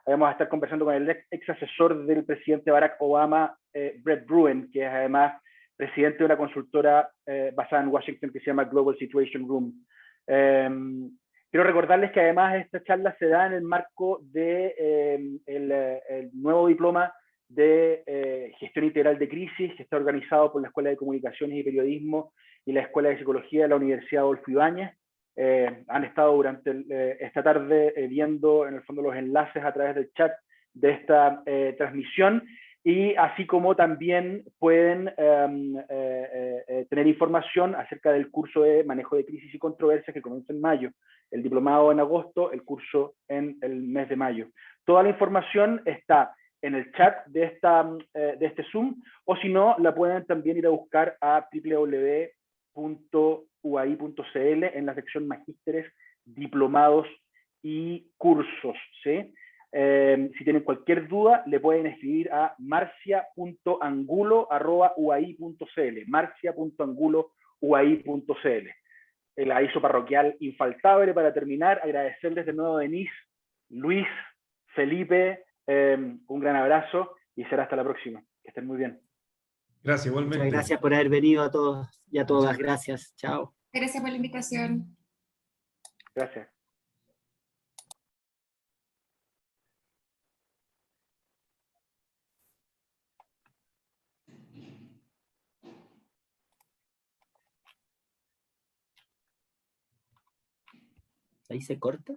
Vamos a estar conversando con el ex asesor del presidente Barack Obama, Brett Bruen, que es además presidente de una consultora basada en Washington que se llama Global Situation Room. Quiero recordarles que además esta charla se da en el marco de el nuevo diploma de Gestión Integral de Crisis, que está organizado por la Escuela de Comunicaciones y Periodismo y la Escuela de Psicología de la Universidad Adolfo Ibáñez. Han estado durante esta tarde viendo en el fondo los enlaces a través del chat de esta transmisión, y así como también pueden tener información acerca del curso de Manejo de Crisis y Controversias que comienza en mayo, el diplomado en agosto, el curso en el mes de mayo. Toda la información está en el chat de este Zoom, o si no, la pueden también ir a buscar a www.uai.cl en la sección Magísteres, Diplomados y Cursos, ¿sí? Si tienen cualquier duda, le pueden escribir a marcia.angulo@uai.cl, marcia.angulo@uai.cl. El aviso parroquial infaltable para terminar, agradecerles de nuevo a Denise, Luis, Felipe, un gran abrazo y será hasta la próxima. Que estén muy bien. Gracias, igualmente. Muchas gracias por haber venido a todos y a todas. Gracias. Chao. Gracias por la invitación. Gracias. Ahí se corta.